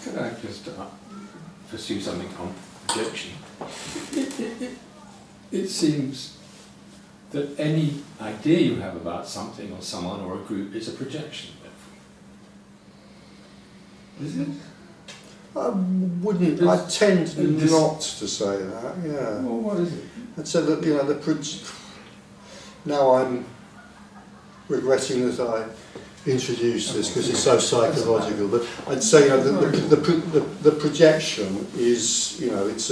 Could I just pursue something on projection? It seems that any idea you have about something or someone or a group is a projection, therefore. Is it? I wouldn't, I tend not to say that, yeah. Well, what is it? I'd say that, you know, now I'm regretting that I introduced this because it's so psychological, but I'd say, you know, the projection is, you know, it's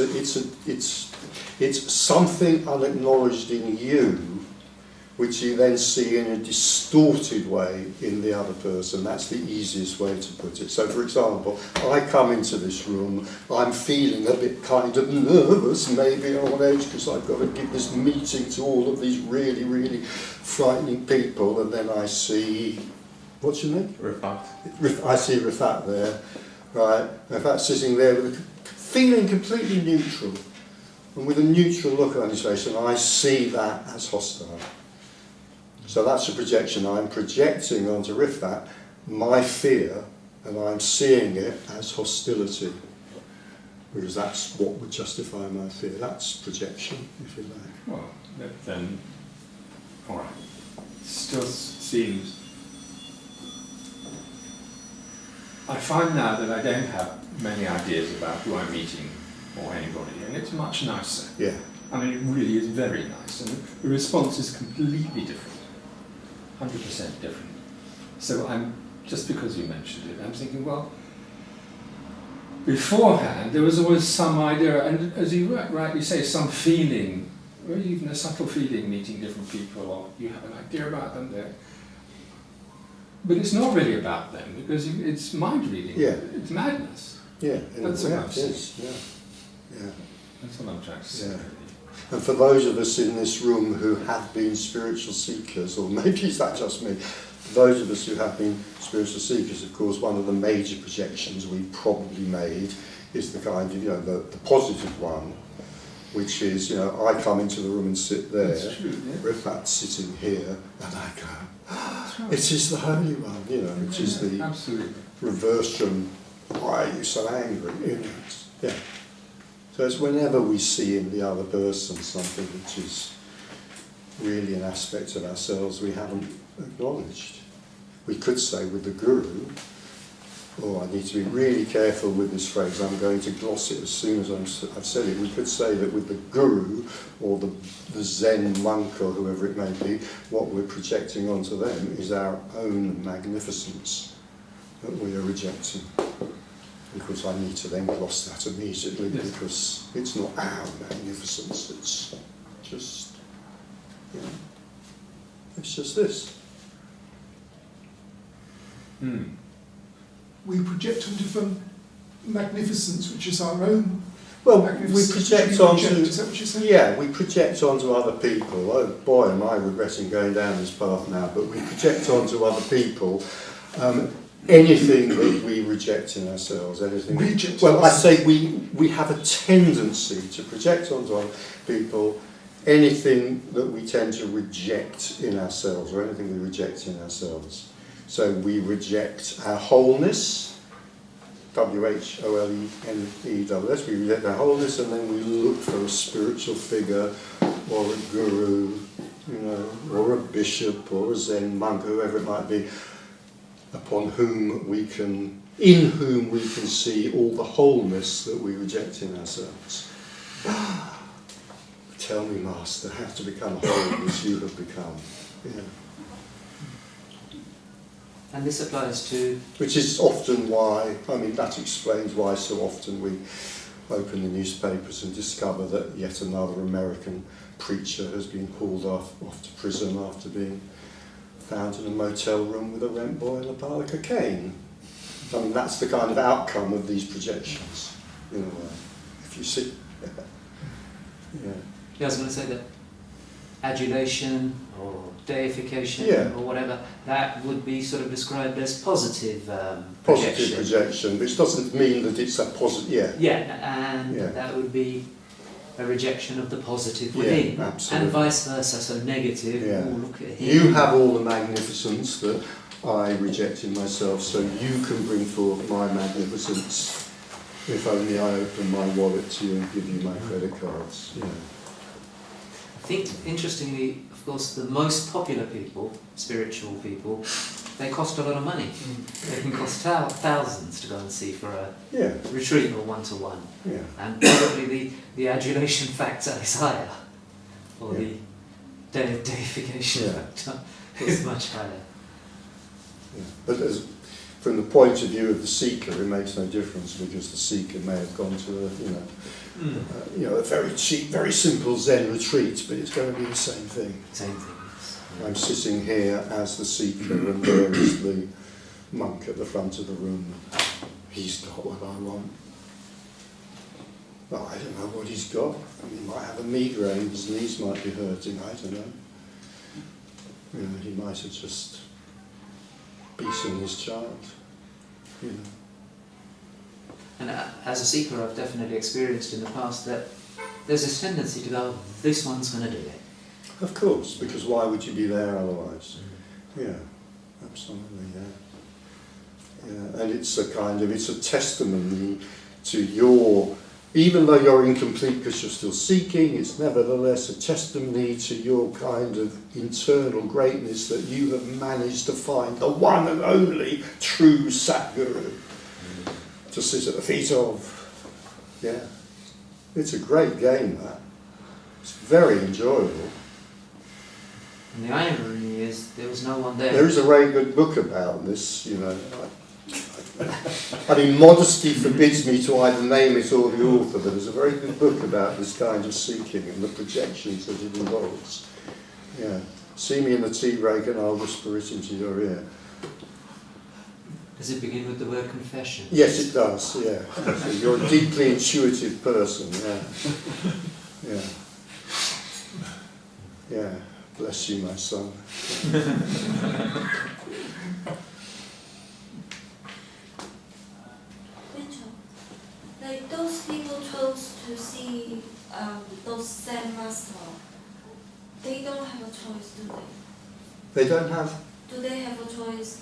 something unacknowledged in you, which you then see in a distorted way in the other person. That's the easiest way to put it. So, for example, I come into this room, I'm feeling a bit kind of nervous, maybe on edge, because I've got to give this meeting to all of these really, really frightening people, and then I see, what's your name? Rifat. I see Rifat there, right? Rifat sitting there with feeling completely neutral, and with a neutral look on his face, and I see that as hostile. So that's a projection. I'm projecting onto Rifat my fear, and I'm seeing it as hostility, because that's what would justify my fear. That's projection, if you like. Well, then, all right. Still seems. I find now that I don't have many ideas about who I'm meeting or anybody, and it's much nicer. Yeah. I mean, it really is very nice, and the response is completely different. 100% different. So I'm, just because you mentioned it, I'm thinking, well, beforehand there was always some idea, and as you rightly say, some feeling, or even a subtle feeling meeting different people, or you have an idea about them there. But it's not really about them, because it's mind reading. Yeah. It's madness. Yeah. That's what I'm saying. Yeah. That's what I'm trying to say. Yeah. Really. And for those of us in this room who have been spiritual seekers, or maybe is that just me, those of us who have been spiritual seekers, of course, one of the major projections we probably made is the kind of, you know, the positive one, which is, you know, I come into the room and sit there, That's true, yeah. Rifat's sitting here, and I go, That's right. it is the Holy One, you know, which is the Absolutely. reverse from, why are you so angry? You know, yeah. So it's whenever we see in the other person something which is really an aspect of ourselves we haven't acknowledged. We could say with the Guru, oh, I need to be really careful with this phrase, I'm going to gloss it as soon as I've said it. We could say that with the Guru, or the Zen monk, or whoever it may be, what we're projecting onto them is our own magnificence that we are rejecting. Because I need to then gloss that immediately, yes. Because it's not our magnificence, it's just, you know, it's just this. We project onto them magnificence, which is our own. Well, we magnificence, project which onto, is that what you're saying? yeah, we project onto other people. Oh boy, am I regretting going down this path now, but we project onto other people anything that we reject in ourselves, anything. Reject Well, I ourselves. say we have a tendency to project onto other people anything that we tend to reject in ourselves, or anything we reject in ourselves. So we reject our wholeness, WHOLENESS, we reject our wholeness, and then we look for a spiritual figure, or a guru, you know, or a bishop, or a Zen monk, whoever it might be, in whom we can see all the wholeness that we reject in ourselves. Tell me, Master, how to become whole as you have become. Yeah. And this applies to... Which is often why, I mean, that explains why so often we open the newspapers and discover that yet another American preacher has been hauled off to prison after being found in a motel room with a rent boy and a pile of cocaine. I mean, that's the kind of outcome of these projections, in a way, if you see. Yeah. Yeah, I was going to say that adulation or deification or whatever, that would be sort of described as positive projection. Positive projection, which doesn't mean that it's a positive, that would be a rejection of the positive within. Yeah, absolutely. And vice versa, so negative, Yeah. oh, look at him. You have all the magnificence that I reject in myself, so you can bring forth my magnificence if only I open my wallet to you and give you my credit cards. Yeah. I think, interestingly, of course, the most popular people, spiritual people, they cost a lot of money. They can cost thousands to go and see for a retreat or one-to-one. Yeah. And probably the adulation factor is higher, or the deification factor is much higher. Yeah. But from the point of view of the seeker, it makes no difference, because the seeker may have gone to a very cheap, very simple Zen retreat, but it's going to be the same thing. Same thing. I'm sitting here as the seeker, and there is the monk at the front of the room. He's got what I want. Well, I don't know what he's got. I mean, he might have a migraine, his knees might be hurting, I don't know. You know, he might have just beaten his child. You know. And as a seeker, I've definitely experienced in the past that there's this tendency to go, this one's going to do it. Of course, because why would you be there otherwise? Yeah, absolutely, yeah. And it's a testimony to your, even though you're incomplete because you're still seeking, it's nevertheless a testimony to your kind of internal greatness, that you have managed to find the one and only true Satguru to sit at the feet of. Yeah. It's a great game, that. It's very enjoyable. And the irony is, there was no one there. There is a very good book about this, you know. I mean, modesty forbids me to either name it or the author, but there's a very good book about this kind of seeking and the projections that it involves. Yeah. See me in the tea rake and I'll whisper it into your ear. Does it begin with the word confession? Yes, it does, yeah. So you're a deeply intuitive person, yeah. Yeah. Yeah. Bless you, my son. Richard, like those people chose to see those Zen masters, they don't have a choice, do they? They don't have? Do they have a choice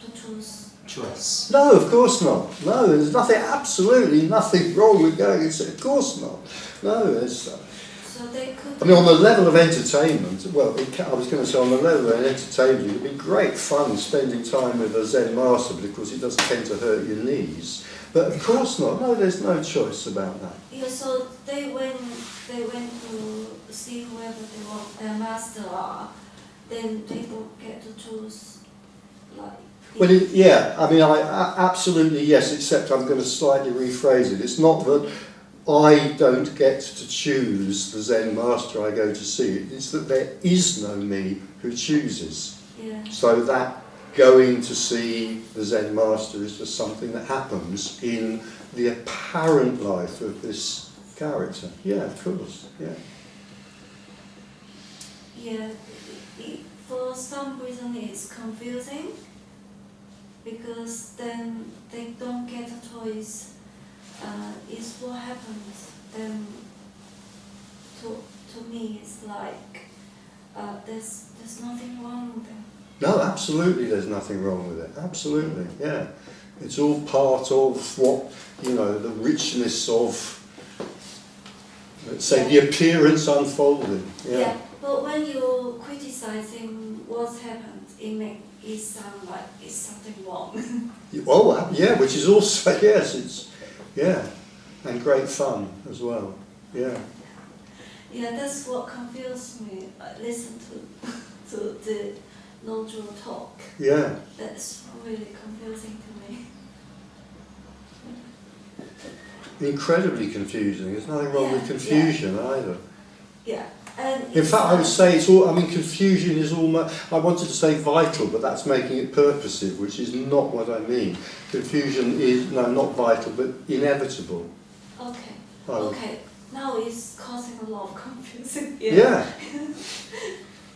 to choose? Choice. No, of course not. No, there's nothing, absolutely nothing wrong with going and saying, of course not. No, there's... So they could... I mean, on the level of entertainment, well, I was going to say on the level of entertainment, it would be great fun spending time with a Zen master, because it does tend to hurt your knees. But of course not. No, there's no choice about that. Yeah, so they went to see whoever they want, their master are, then people get to choose, like... Well, I mean, absolutely yes, except I'm going to slightly rephrase it. It's not that I don't get to choose the Zen master I go to see. It's that there is no me who chooses. Yeah. So that going to see the Zen master is just something that happens in the apparent life of this character. Yeah, of course, yeah. Yeah, for some reason it's confusing, because then they don't get a choice. Is what happens then to me, it's like there's nothing wrong with them. No, absolutely there's nothing wrong with it. Absolutely, yeah. It's all part of what, you know, the richness of, let's say, the appearance unfolding. Yeah. Yeah, but when you're criticizing what's happened, it it sounds like it's something wrong. Oh, yeah, which is also, yes, it's, yeah, and great fun as well, yeah. Yeah, that's what confused me. I listen to the non-dual talk. Yeah, That's really confusing to me. incredibly confusing. There's nothing wrong with confusion either. Yeah, and In fact, I would say it's all, I mean, confusion is almost, I wanted to say vital, but that's making it purposive, which is not what I mean. Confusion is, no, not vital, but inevitable. Okay. Oh. Okay. Now it's causing a lot of confusion. Yeah.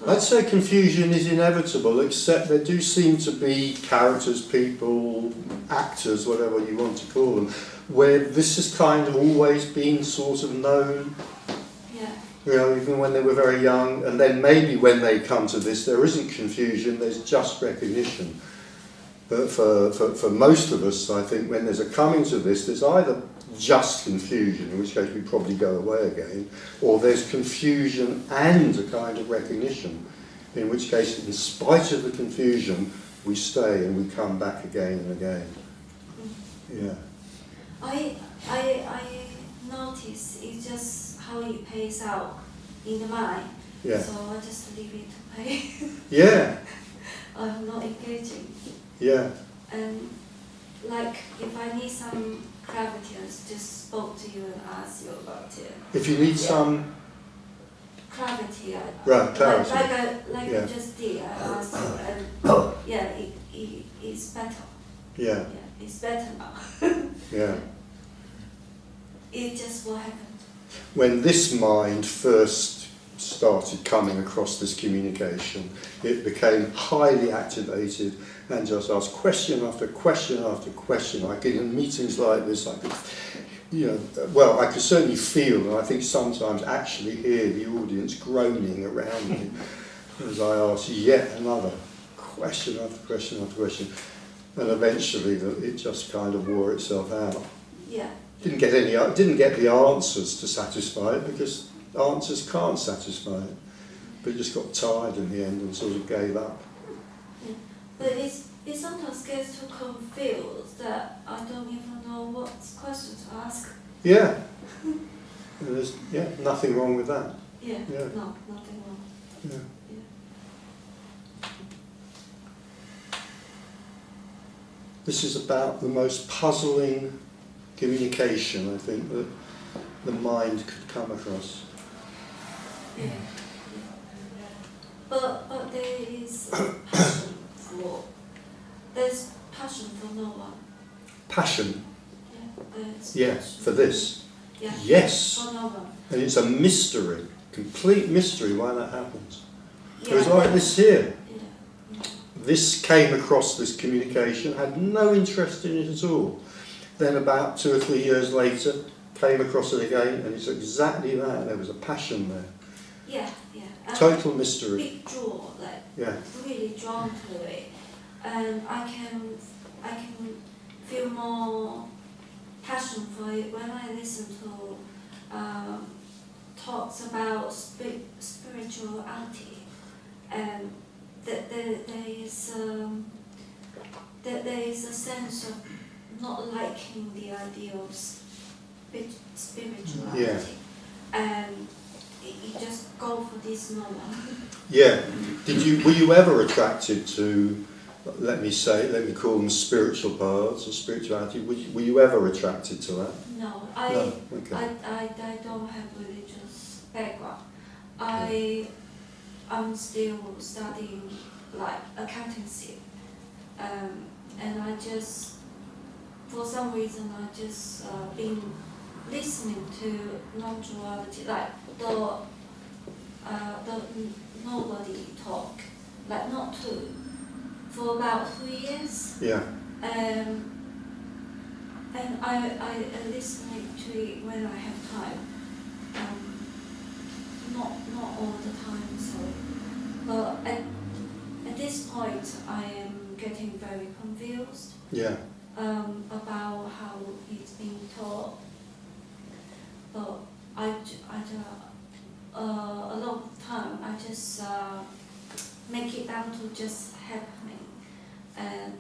I'd say confusion is inevitable, except there do seem to be characters, people, actors, whatever you want to call them, where this has kind of always been sort of known, Yeah. you know, even when they were very young, and then maybe when they come to this, there isn't confusion, there's just recognition. But for most of us, I think, when there's a coming to this, there's either just confusion, in which case we probably go away again, or there's confusion and a kind of recognition, in which case, in spite of the confusion, we stay and we come back again and again. Yeah. I notice it's just how it pays out in the mind. Yeah. So I just leave it to pay. Yeah. I'm not engaging. Yeah. And like if I need some clarity, I just spoke to you and asked you about it. If you need some clarity, right, clarity. Like Yeah. I just did, I asked you, and yeah, it's better. Yeah. Yeah, it's better now. Yeah. It's just what happened. When this mind first started coming across this communication, it became highly activated and just asked question after question after question. Like in meetings like this, I could, you know, well, I could certainly feel, and I think sometimes actually hear the audience groaning around me as I asked yet another question after question after question. And eventually it just kind of wore itself out. Yeah. Didn't get the answers to satisfy it, because answers can't satisfy it. But it just got tired in the end and sort of gave up. Yeah. But it sometimes gets too confused that I don't even know what question to ask. Yeah. And there's nothing wrong with that. Yeah. Yeah. No, nothing wrong. Yeah. Yeah. This is about the most puzzling communication, I think, that the mind could come across. Yeah. But there is passion for. There's passion for no one. Passion, Yeah. There's yeah, passion. for this. Yeah. Yes. For no one. And it's a mystery, complete mystery why that happens. Yeah. It was like this here. Yeah. This came across this communication, had no interest in it at all. Then about 2 or 3 years later, came across it again, and it's exactly that. There was a passion there. Yeah. Yeah. Total mystery. Big draw, like Yeah. really drawn to it, and I can feel more passion for it when I listen to talks about spirituality, and that there is a sense of not liking the idea of spirituality, Yeah. and you just go for this no one. Yeah. Were you ever attracted to, let me call them spiritual paths or spirituality? Were you ever attracted to that? No, No, okay. I don't have religious background. I'm still studying like accountancy, and I just, for some reason, I just been listening to non-duality, like the nobody talk, like not to, for about 3 years. Yeah. And I listen to it when I have time. Not all the time, so. But at this point, I am getting very confused. Yeah. About how it's being taught. But a lot of time I just make it down to just happening. and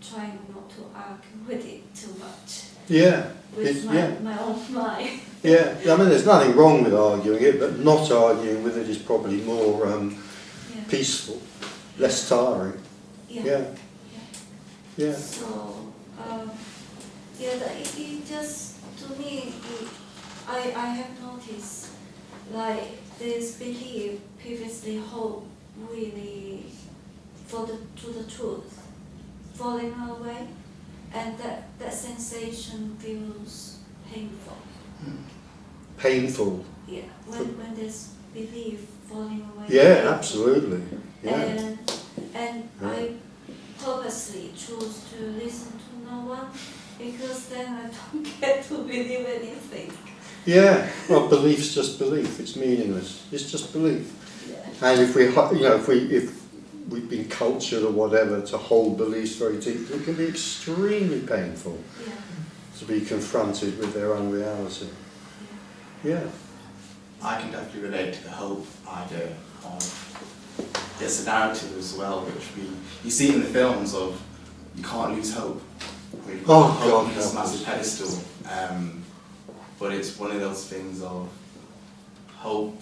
trying not to argue with it too much. Yeah. With my own mind. Yeah, I mean, there's nothing wrong with arguing it, but not arguing with it is probably more peaceful, less tiring. Yeah. So, it just, to me, I have noticed, like, this belief previously hold really to the truth, falling away, and that sensation feels painful. Painful. Yeah, when there's belief falling away. Yeah, absolutely. Yeah. And I purposely choose to listen to no one, because then I don't get to believe anything. Yeah, well, belief's just belief. It's meaningless. It's just belief. Yeah. And if we've been cultured or whatever to hold beliefs very deeply, it can be extremely painful to be confronted with their unreality. Yeah. I can definitely relate to the hope idea of there's a narrative as well, which you see in the films of you can't lose hope. Hope on this massive pedestal. But it's one of those things of hope.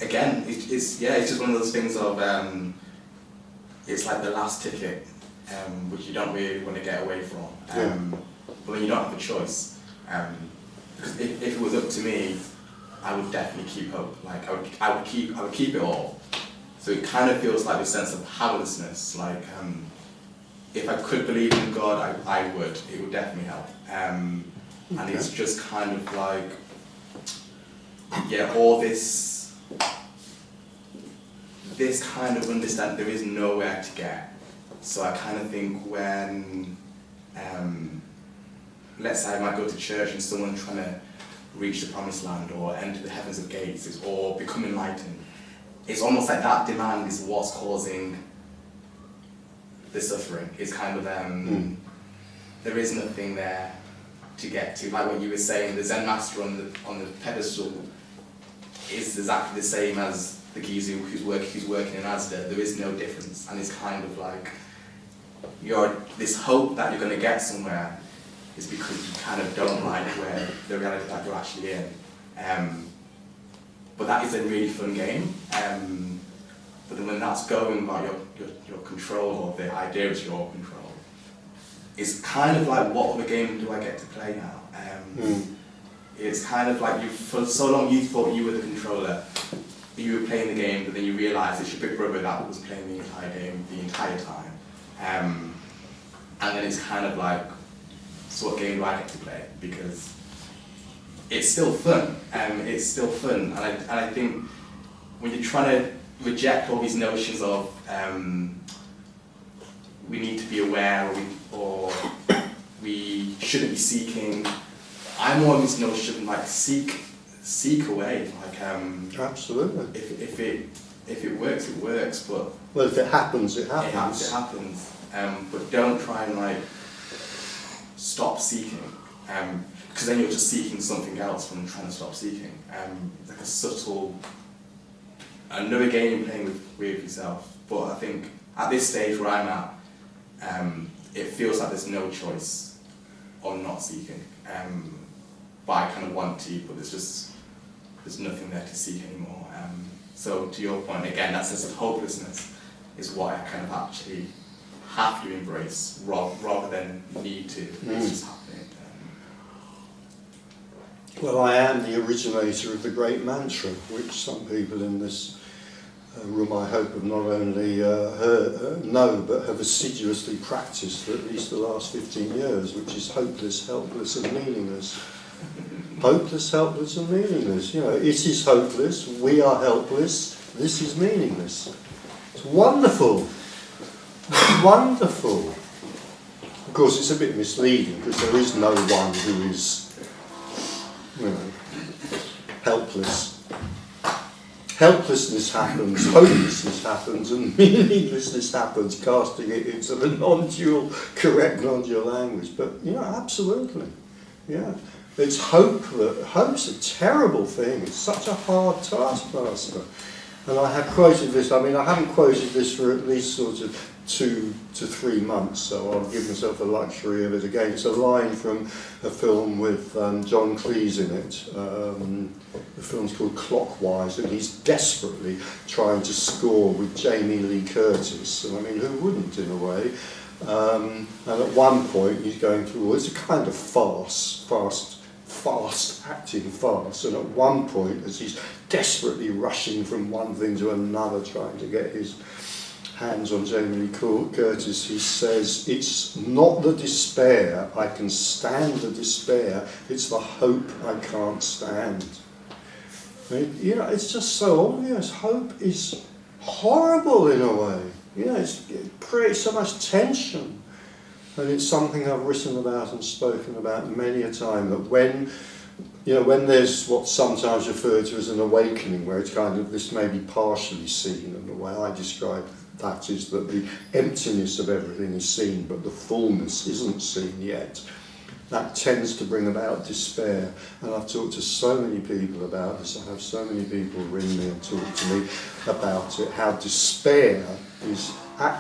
Again, it's just one of those things of it's like the last ticket, which you don't really want to get away from. But then you don't have a choice. Because if it was up to me, I would definitely keep hope. Like I would keep it all. So it kind of feels like a sense of powerlessness. Like if I could believe in God, I would. It would definitely help. And it's just kind of like, all this kind of understand there is nowhere to get. So I kind of think when, let's say I might go to church and someone's trying to reach the promised land or enter the heavens of gates or become enlightened, it's almost like that demand is what's causing the suffering. It's kind of, there is nothing there to get to. Like what you were saying, the Zen master on the pedestal is exactly the same as the geezer who's working in Asda. There is no difference, and it's kind of like this hope that you're going to get somewhere is because you kind of don't like where the reality that you're actually in. But that is a really fun game. But then when that's going about your control, or the idea is your control, it's kind of like, what other game do I get to play now? It's kind of like for so long you thought you were the controller, you were playing the game, but then you realised it's your big brother that was playing the entire game the entire time. And then it's kind of like, so what game do I get to play? Because it's still fun. It's still fun, and I think when you're trying to reject all these notions of we need to be aware, or we shouldn't be seeking. I'm more of this notion like seek away. Like absolutely. If it works, it works. But well, if it happens, it happens. It happens. But don't try and like stop seeking. Because then you're just seeking something else from trying to stop seeking. Like a subtle, another game you're playing with yourself. But I think at this stage where I'm at, it feels like there's no choice on not seeking. But I kind of want to, but there's nothing there to seek anymore. So to your point, again, that sense of hopelessness is what I kind of actually have to embrace rather than need to. It's just happening. Well, I am the originator of the great mantra, which some people in this room, I hope, have not only know, but have assiduously practiced for at least the last 15 years, which is hopeless, helpless and meaningless. Hopeless, helpless and meaningless. You know, it is hopeless, we are helpless, this is meaningless. It's wonderful. Wonderful. Of course, it's a bit misleading because there is no one who is, helpless. Helplessness happens, hopelessness happens, and meaninglessness happens, casting it into the non-dual, correct non-dual language. But, absolutely. Yeah. It's hope's a terrible thing. It's such a hard taskmaster. And I have quoted this, I haven't quoted this for at least sort of 2 to 3 months, so I'll give myself the luxury of it again. It's a line from a film with John Cleese in it. The film's called Clockwise, and he's desperately trying to score with Jamie Lee Curtis, and I mean, who wouldn't in a way? And at one point he's going through, it's a kind of fast acting farce, and at one point as he's desperately rushing from one thing to another trying to get his hands on Jamie Lee Curtis, he says, "It's not the despair, I can stand the despair, it's the hope I can't stand." I mean, you know, it's just so obvious. Hope is horrible in a way. You know, it creates so much tension. And it's something I've written about and spoken about many a time, that when there's what's sometimes referred to as an awakening, where it's kind of this may be partially seen, and the way I describe that is that the emptiness of everything is seen, but the fullness isn't seen yet. That tends to bring about despair. And I've talked to so many people about this. I have so many people ring me and talk to me about it, how despair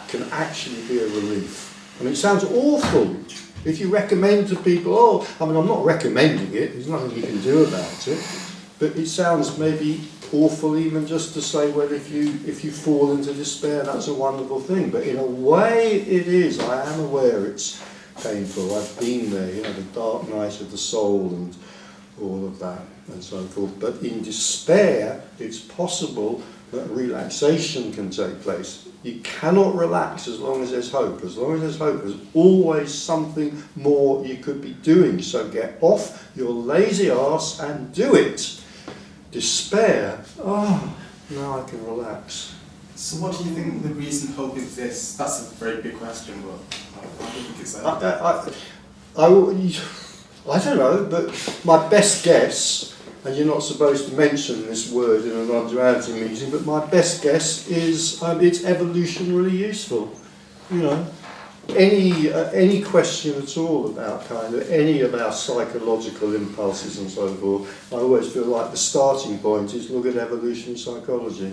can actually be a relief. I mean, it sounds awful if you recommend to people, I'm not recommending it, there's nothing you can do about it, but it sounds maybe awful even just to say, well, if you fall into despair, that's a wonderful thing. But in a way it is. I am aware it's painful. I've been there, the dark night of the soul and all of that and so forth. But in despair, it's possible that relaxation can take place. You cannot relax as long as there's hope. As long as there's hope, there's always something more you could be doing. So get off your lazy arse and do it. Despair, now I can relax. So what do you think the reason hope exists? That's a very big question, but I think it's I don't know, but my best guess, and you're not supposed to mention this word in a non-duality meeting, but my best guess is it's evolutionarily useful. Any question at all about kind of any of our psychological impulses and so forth, I always feel like the starting point is look at evolutionary psychology.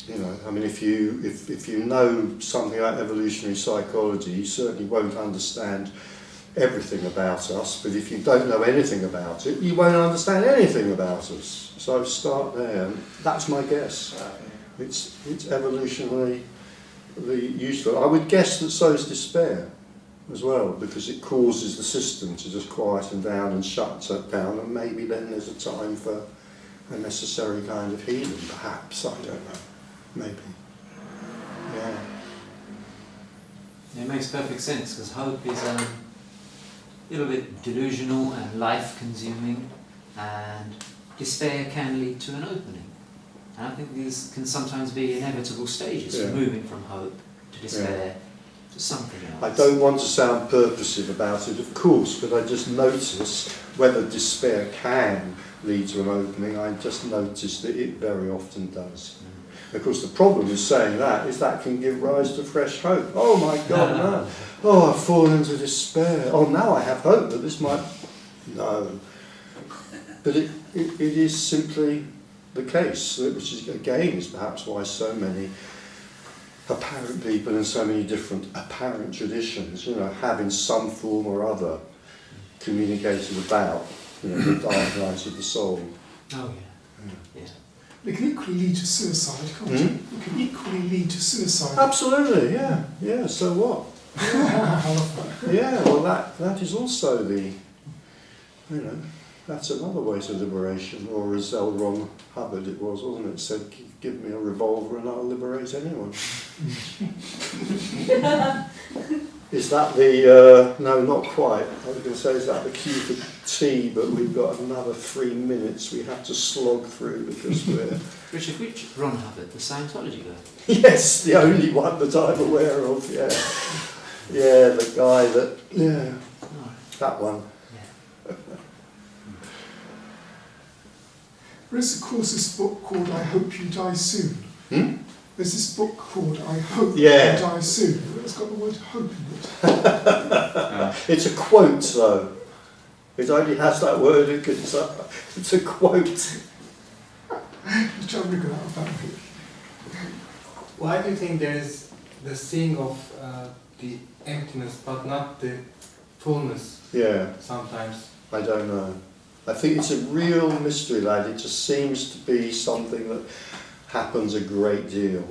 I mean, if you know something about evolutionary psychology, you certainly won't understand everything about us, but if you don't know anything about it, you won't understand anything about us. So start there, and that's my guess. It's evolutionarily useful. I would guess that so is despair as well, because it causes the system to just quieten down and shut down, and maybe then there's a time for a necessary kind of healing, perhaps, I don't know. Maybe. Yeah. It makes perfect sense, because hope is a little bit delusional and life-consuming, and despair can lead to an opening. And I think these can sometimes be inevitable stages, from moving from hope to despair to something else. I don't want to sound purposive about it, of course, but I just notice whether despair can lead to an opening. I just notice that it very often does. Of course, the problem with saying that is that can give rise to fresh hope. Oh my God, no. Oh, I've fallen into despair. Oh, now I have hope that this might... No. But it is simply the case, which is, again, is perhaps why so many apparent people in so many different apparent traditions, have in some form or other communicated about, the dark night of the soul. Oh, yeah. It can equally lead to suicide, can't it? It can equally lead to suicide. Absolutely, yeah, so what? Yeah, well that is also the, that's another way to liberation, or as L. Ron Hubbard it was, wasn't it, said, give me a revolver and I'll liberate anyone. Is that the, no, not quite, I was going to say, is that the cue for tea, but we've got another 3 minutes we have to slog through because we're... Richard, which Ron Hubbard, the Scientology guy? Yes, the only one that I'm aware of, yeah. Yeah, the guy that, that one. There's, of course, this book called I Hope You Die Soon. There's this book called I Hope You Die Soon. It's got the word hope in it. It's a quote, though. It only has that word. It's a quote. I'm trying to wriggle out of that. Why do you think there the seeing of the emptiness, but not the fullness. Yeah. Sometimes. I don't know. I think it's a real mystery, lad. It just seems to be something that happens a great deal.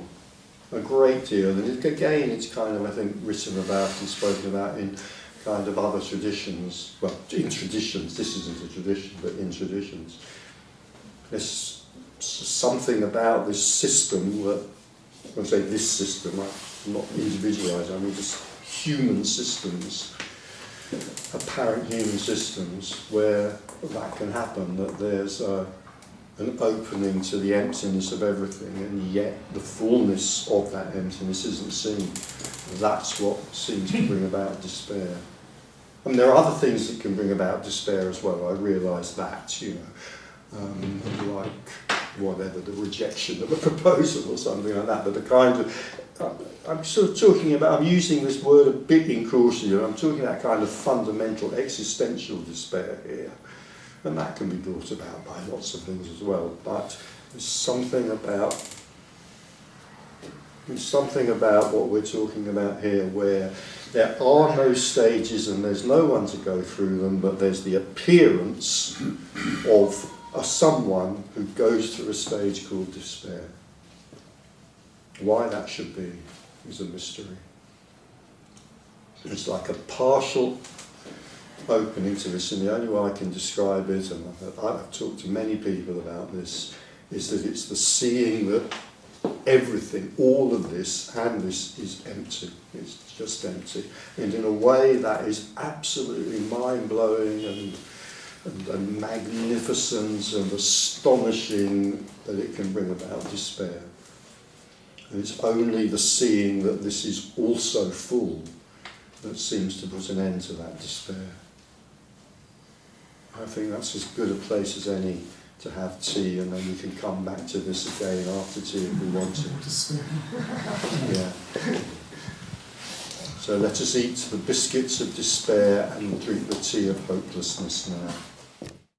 A great deal. And again, it's kind of, I think, written about and spoken about in kind of other traditions. Well, in traditions. This isn't a tradition, but in traditions. There's something about this system that, when I say this system, I'm not individualised, I mean just human systems, apparent human systems, where that can happen, that there's an opening to the emptiness of everything, and yet the fullness of that emptiness isn't seen. That's what seems to bring about despair. I mean, there are other things that can bring about despair as well, I realise that, you know, like whatever, the rejection of a proposal or something like that, but the kind of, I'm sort of talking about, I'm using this word a bit incautiously, I'm talking about kind of fundamental existential despair here, and that can be brought about by lots of things as well, but there's something about what we're talking about here where there are no stages and there's no one to go through them, but there's the appearance of someone who goes through a stage called despair. Why that should be is a mystery. It's like a partial opening to this, and the only way I can describe it, and I've talked to many people about this, is that it's the seeing that everything, all of this and this is empty. It's just empty. And in a way that is absolutely mind-blowing and magnificent and astonishing that it can bring about despair. And it's only the seeing that this is also full that seems to put an end to that despair. I think that's as good a place as any to have tea, and then we can come back to this again after tea if we want to. Yeah. So let us eat the biscuits of despair and drink the tea of hopelessness now.